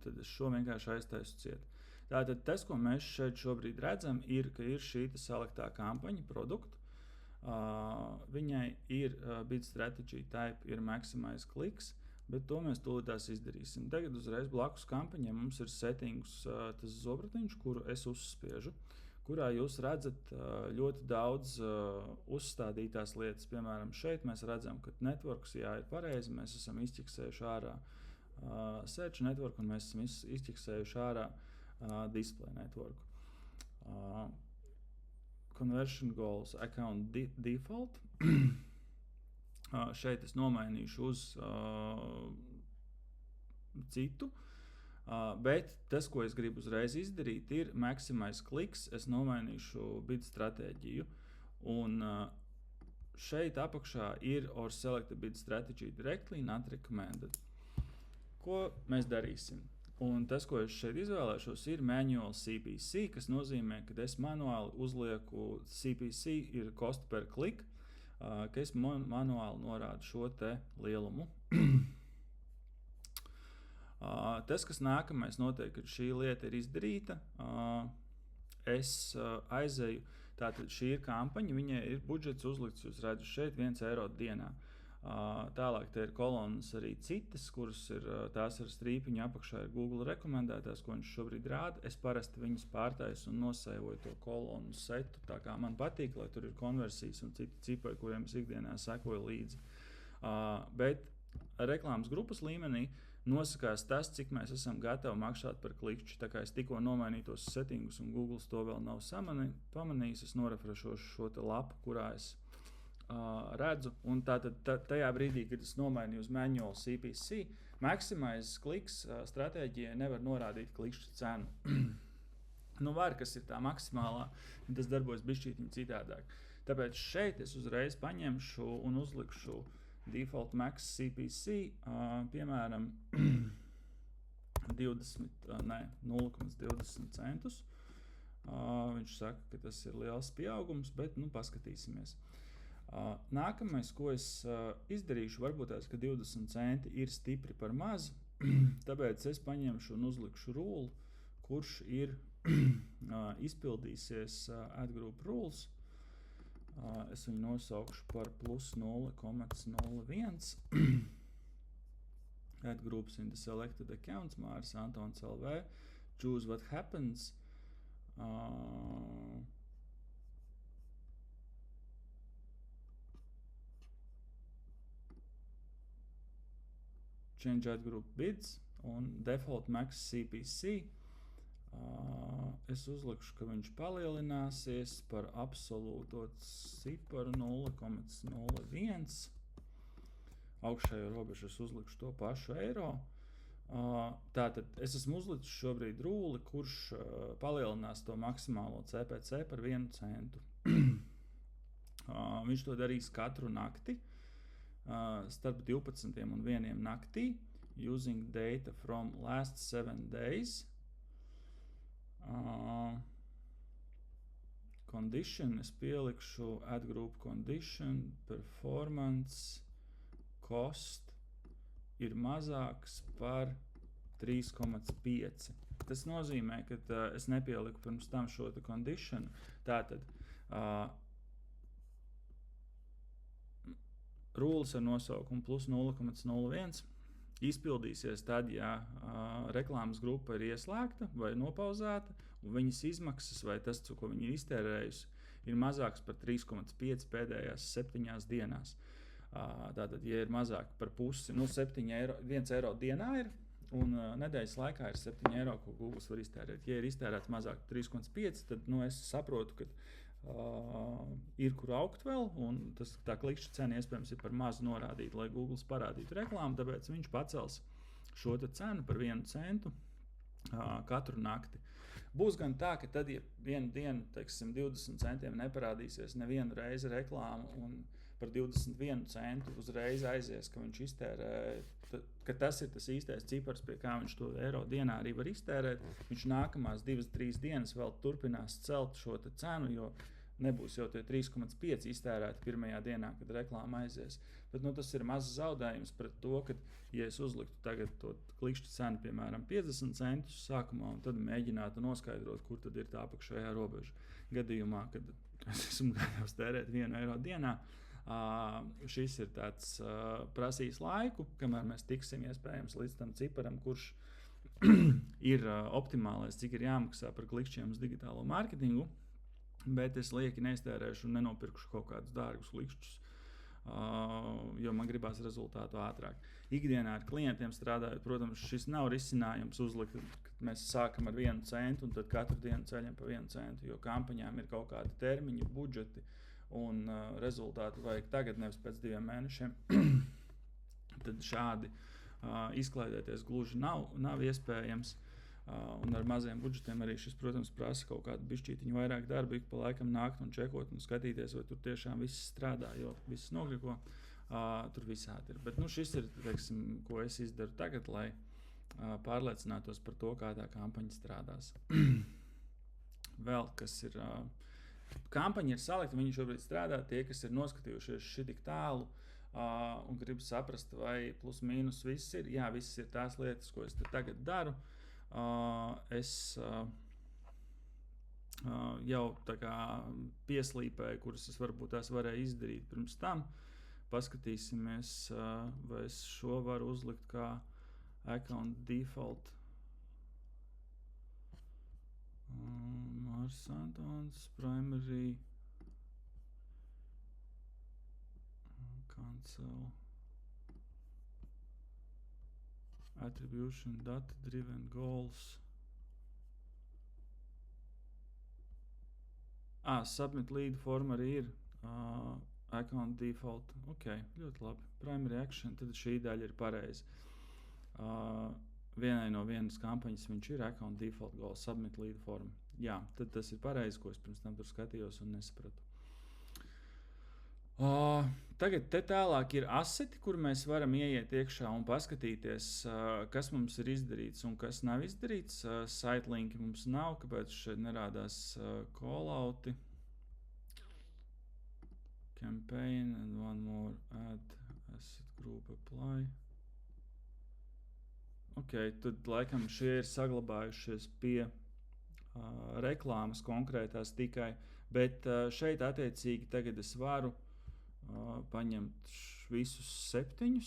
Tad es šo vienkārši aiztaisu ciet. Tātad tas, ko mēs šeit šobrīd redzam, ir, ka ir šī saliktā kampaņa produktu. Viņai ir bid strategy type, ir maximize clicks, bet to mēs tūlītās izdarīsim. Tagad uzreiz blakus kampaņai mums ir settings, tas zobratiņš, kuru es uzspiežu, kurā jūs redzat ļoti daudz uzstādītās lietas. Piemēram, šeit mēs redzam, ka networks ir pareizi, mēs esam izķiksējuši ārā search network un mēs esam izķiksējuši ārā display network. Conversion goals, account default. Šeit es nomainīšu uz citu, bet tas, ko es gribu uzreiz izdarīt, ir maximize clicks. Es nomainīšu bid stratēģiju, un šeit apakšā ir or select a bid strategy directly, not recommended. Ko mēs darīsim? Un tas, ko es šeit izvēlēšos, ir manual CPC, kas nozīmē, ka es manuāli uzlieku CPC, ir cost per click, ka es manuāli norādu šo te lielumu. Tas, kas nākamais notiek, kad šī lieta ir izdarīta, es aizeju, tātad šī ir kampaņa, viņai ir budžets uzlikts, jūs redzat šeit 1 eiro dienā. Tālāk te ir kolonas arī citas, kuras ir tās ar strīpiņu apakšā ir Google rekomendētās, ko viņš šobrīd rāda. Es parasti viņus pārtaisu un nosēvoju to kolonu setu, tā kā man patīk, lai tur ir konversijas un citi cipari, kuriem es ikdienā sekoju līdzi. Bet reklāmas grupas līmenī nosakās tas, cik mēs esam gatavi maksāt par klikšķi. Tā kā es tikko nomainīju tos settingus un Google to vēl nav pamanījis, es norefrešošu šo te lapu, kurā es redzu, un tātad tajā brīdī, kad es nomainīju uz manual CPC, maximize clicks stratēģijai nevar norādīt klikšķu cenu. Var, kas ir tā maksimālā, un tas darbojas bišķītiņi citādāk. Tāpēc šeit es uzreiz paņemšu un uzlikšu default max CPC, piemēram, 0,20 centus. Viņš saka, ka tas ir liels pieaugums, bet paskatīsimies. Nākamais, ko es izdarīšu, varbūt tās, ka 20 centi ir stipri par maz, tāpēc es paņemšu un uzlikšu rūlu, kurš ir izpildīsies ad group rules. Es viņu nosaukšu par plus 0,01. Ad groups in the selected accounts, Māris Antons LV, choose what happens. Change ad group bids un default max CPC. Es uzlikšu, ka viņš palielināsies par absolūto ciparu 0,01. Augšējo robežu es uzlikšu to pašu eiro. Tātad es esmu uzlicis šobrīd rūli, kurš palielinās to maksimālo CPC par 1 centu. Viņš to darīs katru nakti starp 12 un 1 naktī, using data from last 7 days. Condition es pielikšu add group condition, performance, cost ir mazāks par 3,5. Tas nozīmē, ka es nepieliku pirms tam šo condition. Tātad rūlis ar nosaukumu plus 0,01 izpildīsies tad, ja reklāmas grupa ir ieslēgta vai nopauzēta, un viņas izmaksas vai tas, ko viņi ir iztērējusi, ir mazāks par 3,5 pēdējās 7 dienās. Tātad, ja ir mazāk par pusi, 7 eiro, 1 eiro dienā ir, un nedēļas laikā ir 7 eiro, ko Google var iztērēt. Ja ir iztērēts mazāk par 3,5, tad es saprotu, ka ir kur augt vēl, un tā klikšķa cena iespējams ir par mazu norādīta, lai Google parādītu reklāmu, tāpēc viņš pacels šo cenu par 1 centu katru nakti. Būs gan tā, ka tad, ja vienu dienu, 20 centiem neparādīsies nevienu reizi reklāmu, un par 21 centu uzreiz aizies, ka viņš iztērē, ka tas ir tas īstais cipars, pie kā viņš to eiro dienā arī var iztērēt. Viņš nākamās 2-3 dienas vēl turpinās celt šo cenu, jo nebūs jau tie 3,5 iztērēti pirmajā dienā, kad reklāma aizies. Bet tas ir mazs zaudējums pret to, ka, ja es uzliktu tagad to klikšķa cenu, piemēram, 50 centus sākumā, un tad mēģinātu noskaidrot, kur tad ir tā apakšējā robeža. Gadījumā, kad es esmu gatavs tērēt 1 eiro dienā, šis ir tāds prasīs laiku, kamēr mēs tiksim iespējams līdz tam ciparam, kurš ir optimālais, cik ir jāmaksā par klikšķiem uz digitālo mārketingu. Bet es lieki neiztērēšu un nenopirkšu kaut kādus dārgus klikšķus, jo man gribās rezultātu ātrāk. Ikdienā ar klientiem strādājot, protams, šis nav risinājums uzlikt, kad mēs sākam ar 1 centu un tad katru dienu ceļam pa 1 centu, jo kampaņām ir kaut kādi termiņi, budžeti un rezultāti vajag tagad, nevis pēc 2 mēnešiem. Tad šādi izklaidēties gluži nav iespējams. Un ar maziem budžetiem arī šis, protams, prasa kaut kādu bišķītiņu vairāk darbu, ik pa laikam nākt un čekot un skatīties, vai tur tiešām viss strādā, jo viss nogriko, tur visādi ir. Bet šis ir, ko es izdaru tagad, lai pārliecinātos par to, kā tā kampaņa strādās. Vēl, kas ir, kampaņa ir salikta, viņi šobrīd strādā, tie, kas ir noskatījušies šitik tālu, un grib saprast, vai plus mīnus viss ir. Jā, viss ir tās lietas, ko es tagad daru. Es jau tā kā pieslīpēju, kuras es varbūt tās varēju izdarīt pirms tam. Paskatīsimies, vai es šo varu uzlikt kā account default. Mars Antons, primary, cancel. Attribution, data-driven goals. Submit lead form arī ir. Account default. Ok, ļoti labi. Primary action, tad šī daļa ir pareiza. Vienai no vienas kampaņas viņš ir account default goals, submit lead form. Jā, tad tas ir pareizi, ko es pirms tam tur skatījos un nesapratu. Tagad te tālāk ir aseti, kur mēs varam ieiet iekšā un paskatīties, kas mums ir izdarīts un kas nav izdarīts. Site linki mums nav, kāpēc šeit nerādās callouti. Campaign and one more add asset group apply. Ok, tad laikam šie ir saglabājušies pie reklāmas konkrētās tikai, bet šeit attiecīgi tagad es varu paņemt visus 7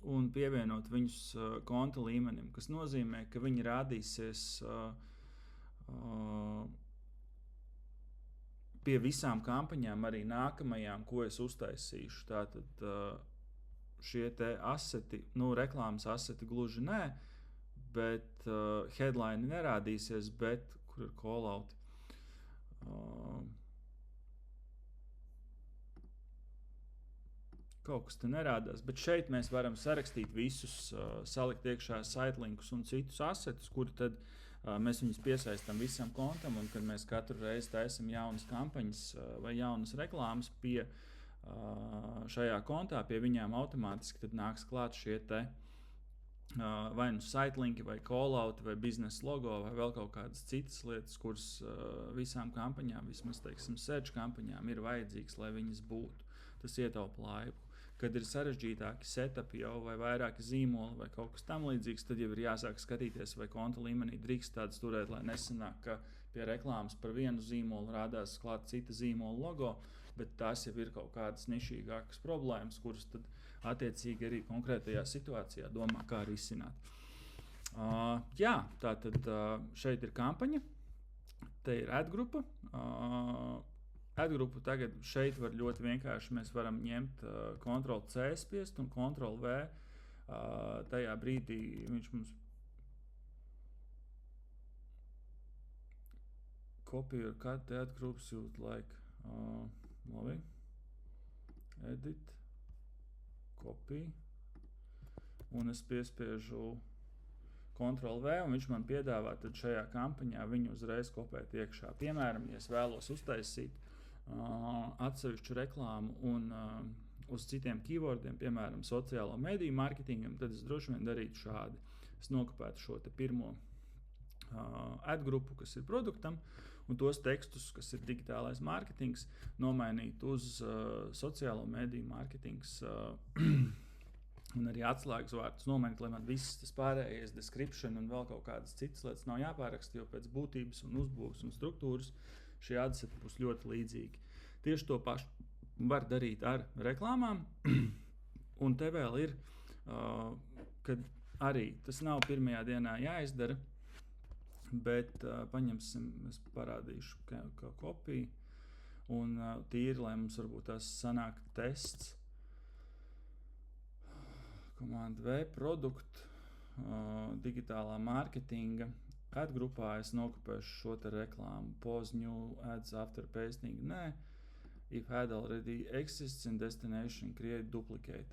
un pievienot viņus konta līmenim, kas nozīmē, ka viņi rādīsies pie visām kampaņām, arī nākamajām, ko es uztaisīšu. Tātad šie te aseti, reklāmas aseti gluži nē, bet headline nerādīsies, bet kur ir callouti. Kaut kas te nerādās, bet šeit mēs varam sarakstīt visus, salikt iekšā sitelinkus un citus assetus, kuri tad mēs viņus piesaistam visam kontam, un kad mēs katru reizi taisam jaunas kampaņas vai jaunas reklāmas pie šajā kontā, pie viņām automātiski tad nāks klāt šie te vai nu sitelinki, vai callouti, vai biznesa logo, vai vēl kaut kādas citas lietas, kuras visām kampaņām, vismaz, teiksim, search kampaņām ir vajadzīgs, lai viņas būtu. Tas ietaupa laiku. Kad ir sarežģītāki setupi jau vai vairāki zīmoli vai kaut kas tam līdzīgs, tad jau ir jāsāk skatīties, vai konta līmenī drīkst tāds turēt, lai nesanāk, ka pie reklāmas par vienu zīmolu rādās klāt cita zīmola logo, bet tās jau ir kaut kādas nišīgākas problēmas, kuras tad attiecīgi arī konkrētajā situācijā domā, kā risināt. Tātad šeit ir kampaņa, te ir ad grupa. Adgrupu tagad šeit var ļoti vienkārši, mēs varam ņemt Ctrl+C spiest un Ctrl+V. Tajā brīdī viņš mums copy or cut the ad groups you would like. Labi. Edit. Copy. Un es piespiežu Ctrl+V, un viņš man piedāvā tad šajā kampaņā viņu uzreiz kopēt iekšā. Piemēram, ja es vēlos uztaisīt atsevišķu reklāmu un uz citiem keywordiem, piemēram, sociālo mediju mārketingam, tad es droši vien darītu šādi. Es nokopētu šo te pirmo ad grupu, kas ir produktam, un tos tekstus, kas ir digitālais mārketings, nomainītu uz sociālo mediju mārketings un arī atslēgas vārdus nomainīt, lai man viss tas pārējais description un vēl kaut kādas citas lietas nav jāpāraksta, jo pēc būtības un uzbūves un struktūras šie adseti būs ļoti līdzīgi. Tieši to pašu var darīt ar reklāmām, un te vēl ir, kad arī tas nav pirmajā dienā jāizdara, bet paņemsim, es parādīšu kā kopiju, un tīri, lai mums varbūt tās sanāk tests, Command V produktu, digitālā mārketinga. Ad grupā es nokopēšu šo te reklāmu. Pause new ads after pasting. Nē. If ad already exists in destination, create duplicate.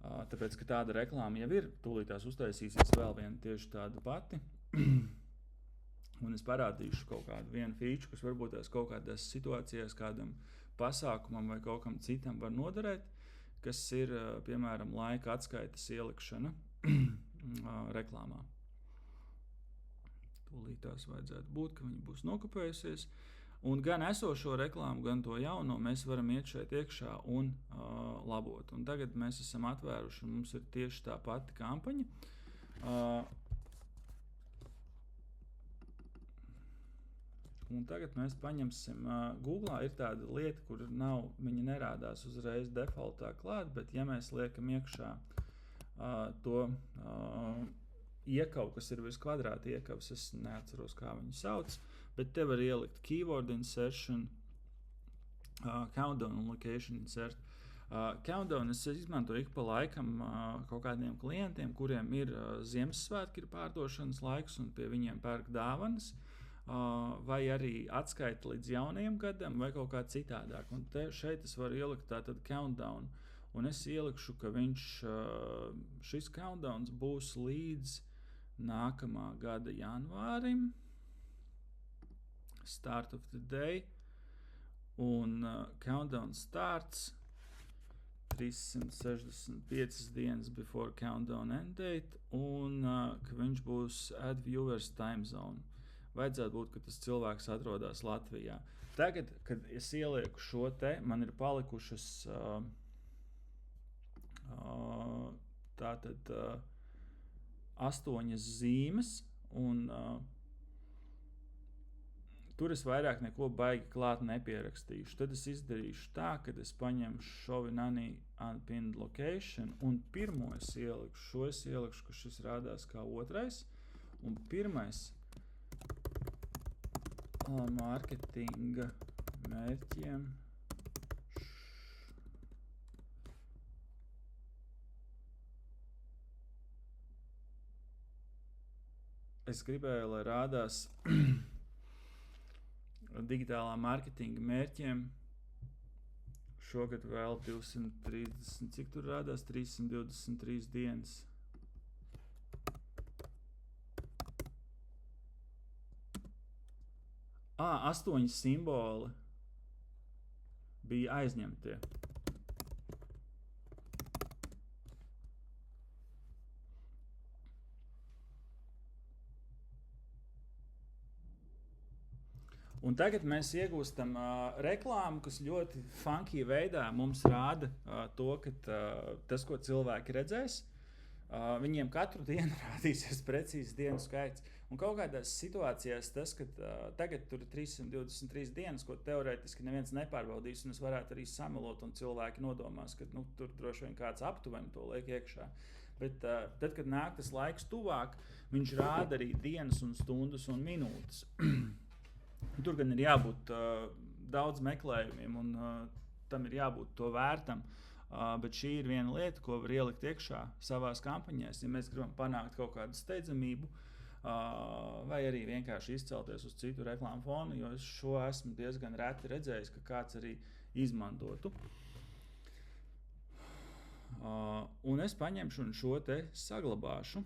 Tāpēc, ka tāda reklāma jau ir, tūlītās uztaisīsies vēl viena tieši tāda pati. Un es parādīšu kaut kādu vienu feature, kas varbūt tās kaut kādās situācijās, kādam pasākumam vai kaut kam citam var noderēt, kas ir, piemēram, laika atskaites ielikšana reklāmā. Tūlītās vajadzētu būt, ka viņi būs nokopējusies. Un gan esošo reklāmu, gan to jauno mēs varam iet šeit iekšā un labot. Un tagad mēs esam atvēruši, un mums ir tieši tā pati kampaņa. Un tagad mēs paņemsim, Googlā ir tāda lieta, kur viņa nerādās uzreiz defaultā klāt, bet ja mēs liekam iekšā to iekavu, kas ir virs kvadrāta iekavas, es neatceros, kā viņu sauc, bet te var ielikt keyword insertion, countdown un location insert. Countdown es izmantoju ik pa laikam kaut kādiem klientiem, kuriem ir Ziemassvētki, ir pārdošanas laiks un pie viņiem pērk dāvanas, vai arī atskaita līdz jaunajam gadam, vai kaut kā citādāk. Un šeit es varu ielikt tātad countdown. Un es ielikšu, ka šis countdowns būs līdz nākamā gada janvārim, start of the day, un countdown starts 365 dienas before countdown end date, un ka viņš būs at viewers time zone. Vajadzētu būt, ka tas cilvēks atrodas Latvijā. Tagad, kad es ielieku šo te, man ir palikušas tātad 8 zīmes, un tur es vairāk neko baigi klāt nepierakstīšu. Tad es izdarīšu tā, ka es paņemšu show in any unpinned location, un pirmo es ielikšu, ka šis rādās kā otrais, un pirmais mārketinga mērķiem es gribēju, lai rādās digitālā mārketinga mērķiem. Šogad vēl 230, cik tur rādās? 323 dienas. 8 simboli bija aizņemtie. Un tagad mēs iegūstam reklāmu, kas ļoti funky veidā mums rāda to, ka tas, ko cilvēki redzēs, viņiem katru dienu rādīsies precīzi dienu skaits. Un kaut kādās situācijās tas, ka tagad tur ir 323 dienas, ko teorētiski neviens nepārbaudīs, un es varētu arī samelot, un cilvēki nodomās, ka tur droši vien kāds aptuveni to liek iekšā. Bet tad, kad nāk tas laiks tuvāk, viņš rāda arī dienas un stundas un minūtes. Tur gan ir jābūt daudz meklējumiem, un tam ir jābūt to vērtam. Bet šī ir viena lieta, ko var ielikt iekšā savās kampaņās, ja mēs gribam panākt kaut kādu steidzamību, vai arī vienkārši izcelties uz citu reklāmu fonu, jo es šo esmu diezgan reti redzējis, ka kāds arī izmantotu. Un es paņemšu un šo te saglabāšu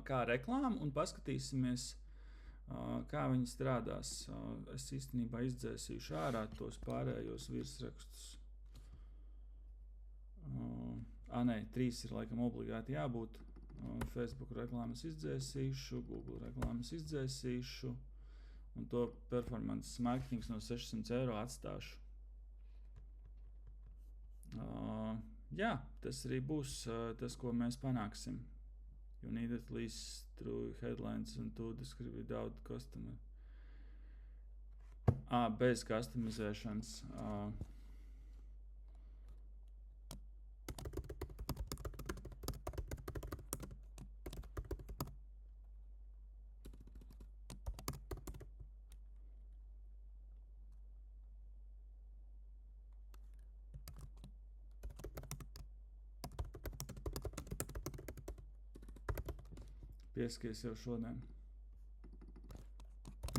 kā reklāmu un paskatīsimies, kā viņi strādās. Es īstenībā izdzēsīšu ārā tos pārējos virsrakstus. Nē, 3 ir laikam obligāti jābūt. Facebook reklāmas izdzēsīšu, Google reklāmas izdzēsīšu un to performance marketings no 600 eiro atstāšu. Jā, tas arī būs tas, ko mēs panāksim. You need at least 3 headlines and 2 describe without customer. Bez customizēšanas. Pieskaries jau šodien.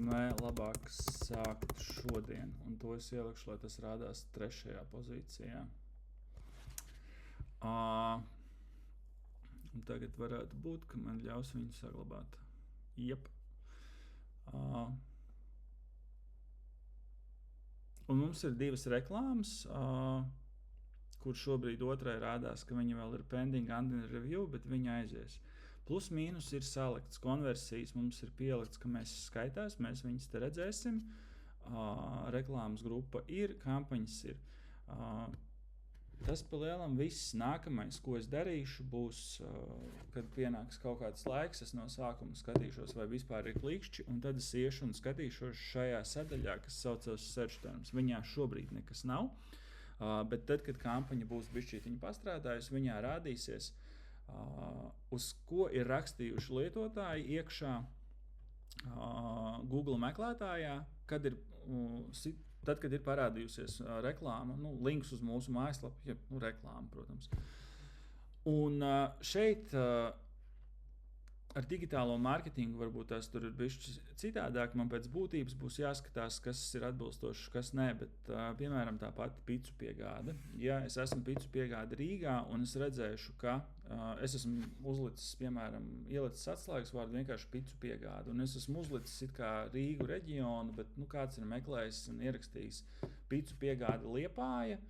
Nē, labāk sākt šodien. Un to es ielikšu, lai tas rādās 3. pozīcijā. Un tagad varētu būt, ka man ļaus viņu saglabāt. Jep. Un mums ir 2 reklāmas, kur šobrīd otrai rādās, ka viņa vēl ir pending under review, bet viņa aizies. Plus mīnus ir salikts, konversijas mums ir pielikts, ka mēs skaitās, mēs viņus te redzēsim, reklāmas grupa ir, kampaņas ir. Tas pa lielam viss. Nākamais, ko es darīšu, būs, kad pienāks kaut kāds laiks, es no sākuma skatīšos, vai vispār ir klikšķi, un tad es iešu un skatīšos šajā sadaļā, kas saucās search terms. Viņā šobrīd nekas nav, bet tad, kad kampaņa būs bišķītiņa pastrādājusi, viņā rādīsies, uz ko ir rakstījuši lietotāji iekšā Google meklētājā, tad, kad ir parādījusies reklāma, links uz mūsu mājaslapu, reklāma, protams. Un šeit ar digitālo mārketingu varbūt tās tur ir bišķi citādāk. Man pēc būtības būs jāskatās, kas ir atbilstošs, kas nē, bet piemēram tā pati picu piegāde. Ja es esmu picu piegāde Rīgā un es redzēšu, ka es esmu uzlicis, piemēram, ielicis atslēgas vārdu vienkārši picu piegāde, un es esmu uzlicis it kā Rīgu reģionu, bet kāds ir meklējis un ierakstījis picu piegāde Liepāja,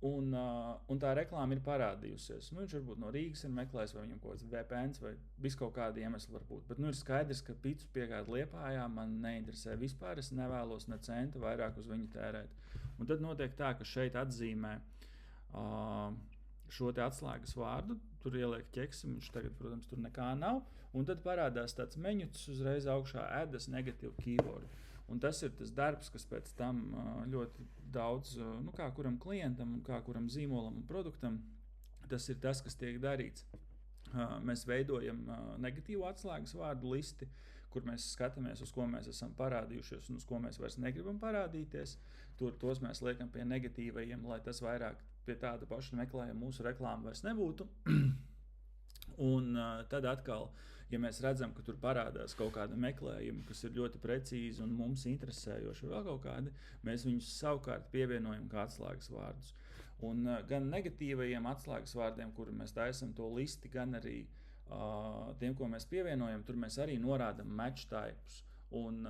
un tā reklāma ir parādījusies. Viņš varbūt no Rīgas ir meklējis, vai viņam kaut kāds VPNs vai viskaut kādi iemesli var būt. Bet ir skaidrs, ka picu piegāde Liepājā man neinteresē vispār, es nevēlos ne centa vairāk uz viņu tērēt. Un tad notiek tā, ka šeit atzīmē šo te atslēgas vārdu, tur ieliek ķeksim, viņš tagad, protams, tur nekā nav, un tad parādās tāds meņuts uzreiz augšā add as negative keyword. Un tas ir tas darbs, kas pēc tam ļoti daudz, kā kuram klientam, un kā kuram zīmolam un produktam, tas ir tas, kas tiek darīts. Mēs veidojam negatīvu atslēgas vārdu listi, kur mēs skatāmies, uz ko mēs esam parādījušies un uz ko mēs vairs negribam parādīties. Tos mēs liekam pie negatīvajiem, lai tas vairāk pie tāda paša meklējuma mūsu reklāma vairs nebūtu. Un tad atkal, Ja mēs redzam, ka tur parādās kaut kāda meklējuma, kas ir ļoti precīzi un mums interesējoši, vēl kaut kādi, mēs viņus savukārt pievienojam kā atslēgas vārdus. Un gan negatīvajiem atslēgas vārdiem, kuru mēs taisam to listi, gan arī tiem, ko mēs pievienojam, tur mēs arī norādam match typus. Un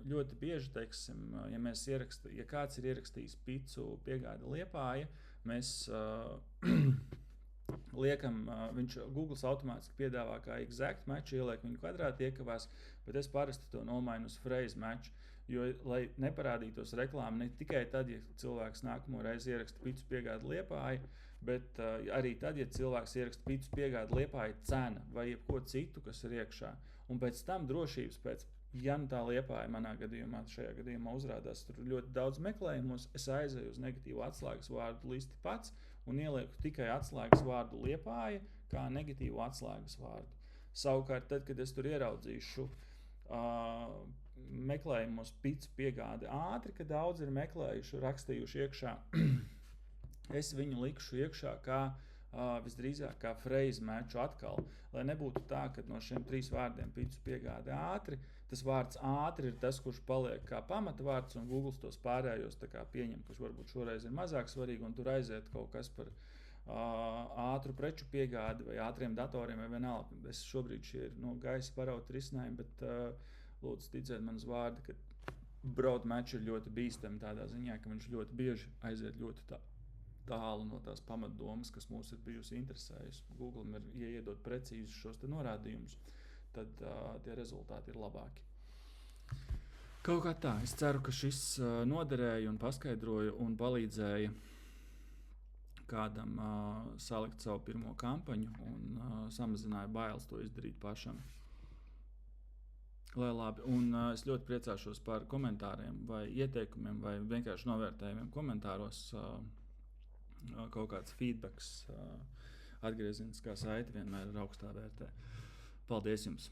ļoti bieži, teiksim, ja kāds ir ierakstījis picu piegādi Liepāja, mēs liekam, Google automātiski piedāvā kā exact match, ieliek viņu kvadrāti, iekavās, bet es parasti to nomainu uz phrase match, jo, lai neparādītos reklāma ne tikai tad, ja cilvēks nākamo reizi ieraksta picu piegādi Liepāja, bet arī tad, ja cilvēks ieraksta picu piegādi Liepāja cena vai jebko citu, kas ir iekšā. Un pēc tam drošības pēc, ja nu tā Liepāja šajā gadījumā uzrādās tur ļoti daudz meklējumos, es aizēju uz negatīvu atslēgas vārdu listi pats un ielieku tikai atslēgas vārdu Liepāja kā negatīvu atslēgas vārdu. Savukārt, tad, kad es tur ieraudzīšu meklējumos picu piegādi ātri, ka daudz ir meklējuši, rakstījuši iekšā, es viņu likšu iekšā kā visdrīzāk kā phrase matchu atkal, lai nebūtu tā, ka no šiem 3 vārdiem picu piegādi ātri, tas vārds ātri ir tas, kurš paliek kā pamata vārds, un Google tos pārējos tā kā pieņem, kurš varbūt šoreiz ir mazāk svarīgi, un tur aiziet kaut kas par ātru preču piegādi vai ātriem datoriem vai vienalga. Es šobrīd šie ir gaisa parauti risinājumi, bet lūdzu ticiet man uz vārdu, ka broad match ir ļoti bīstami tādā ziņā, ka viņš ļoti bieži aiziet ļoti tālu no tās pamatdomas, kas mūs ir bijusi interesējusi. Google ir, ja iedod precīzi šos te norādījumus, tad tie rezultāti ir labāki. Kaut kā tā. Es ceru, ka šis noderēja un paskaidroja un palīdzēja kādam salikt savu pirmo kampaņu un samazināja bailes to izdarīt pašam. Lai labi. Un es ļoti priecāšos par komentāriem vai ieteikumiem vai vienkārši novērtējumiem komentāros. Kaut kāds feedbacks, atgriezeniskā saite vienmēr ir augstā vērtē. Paldies jums!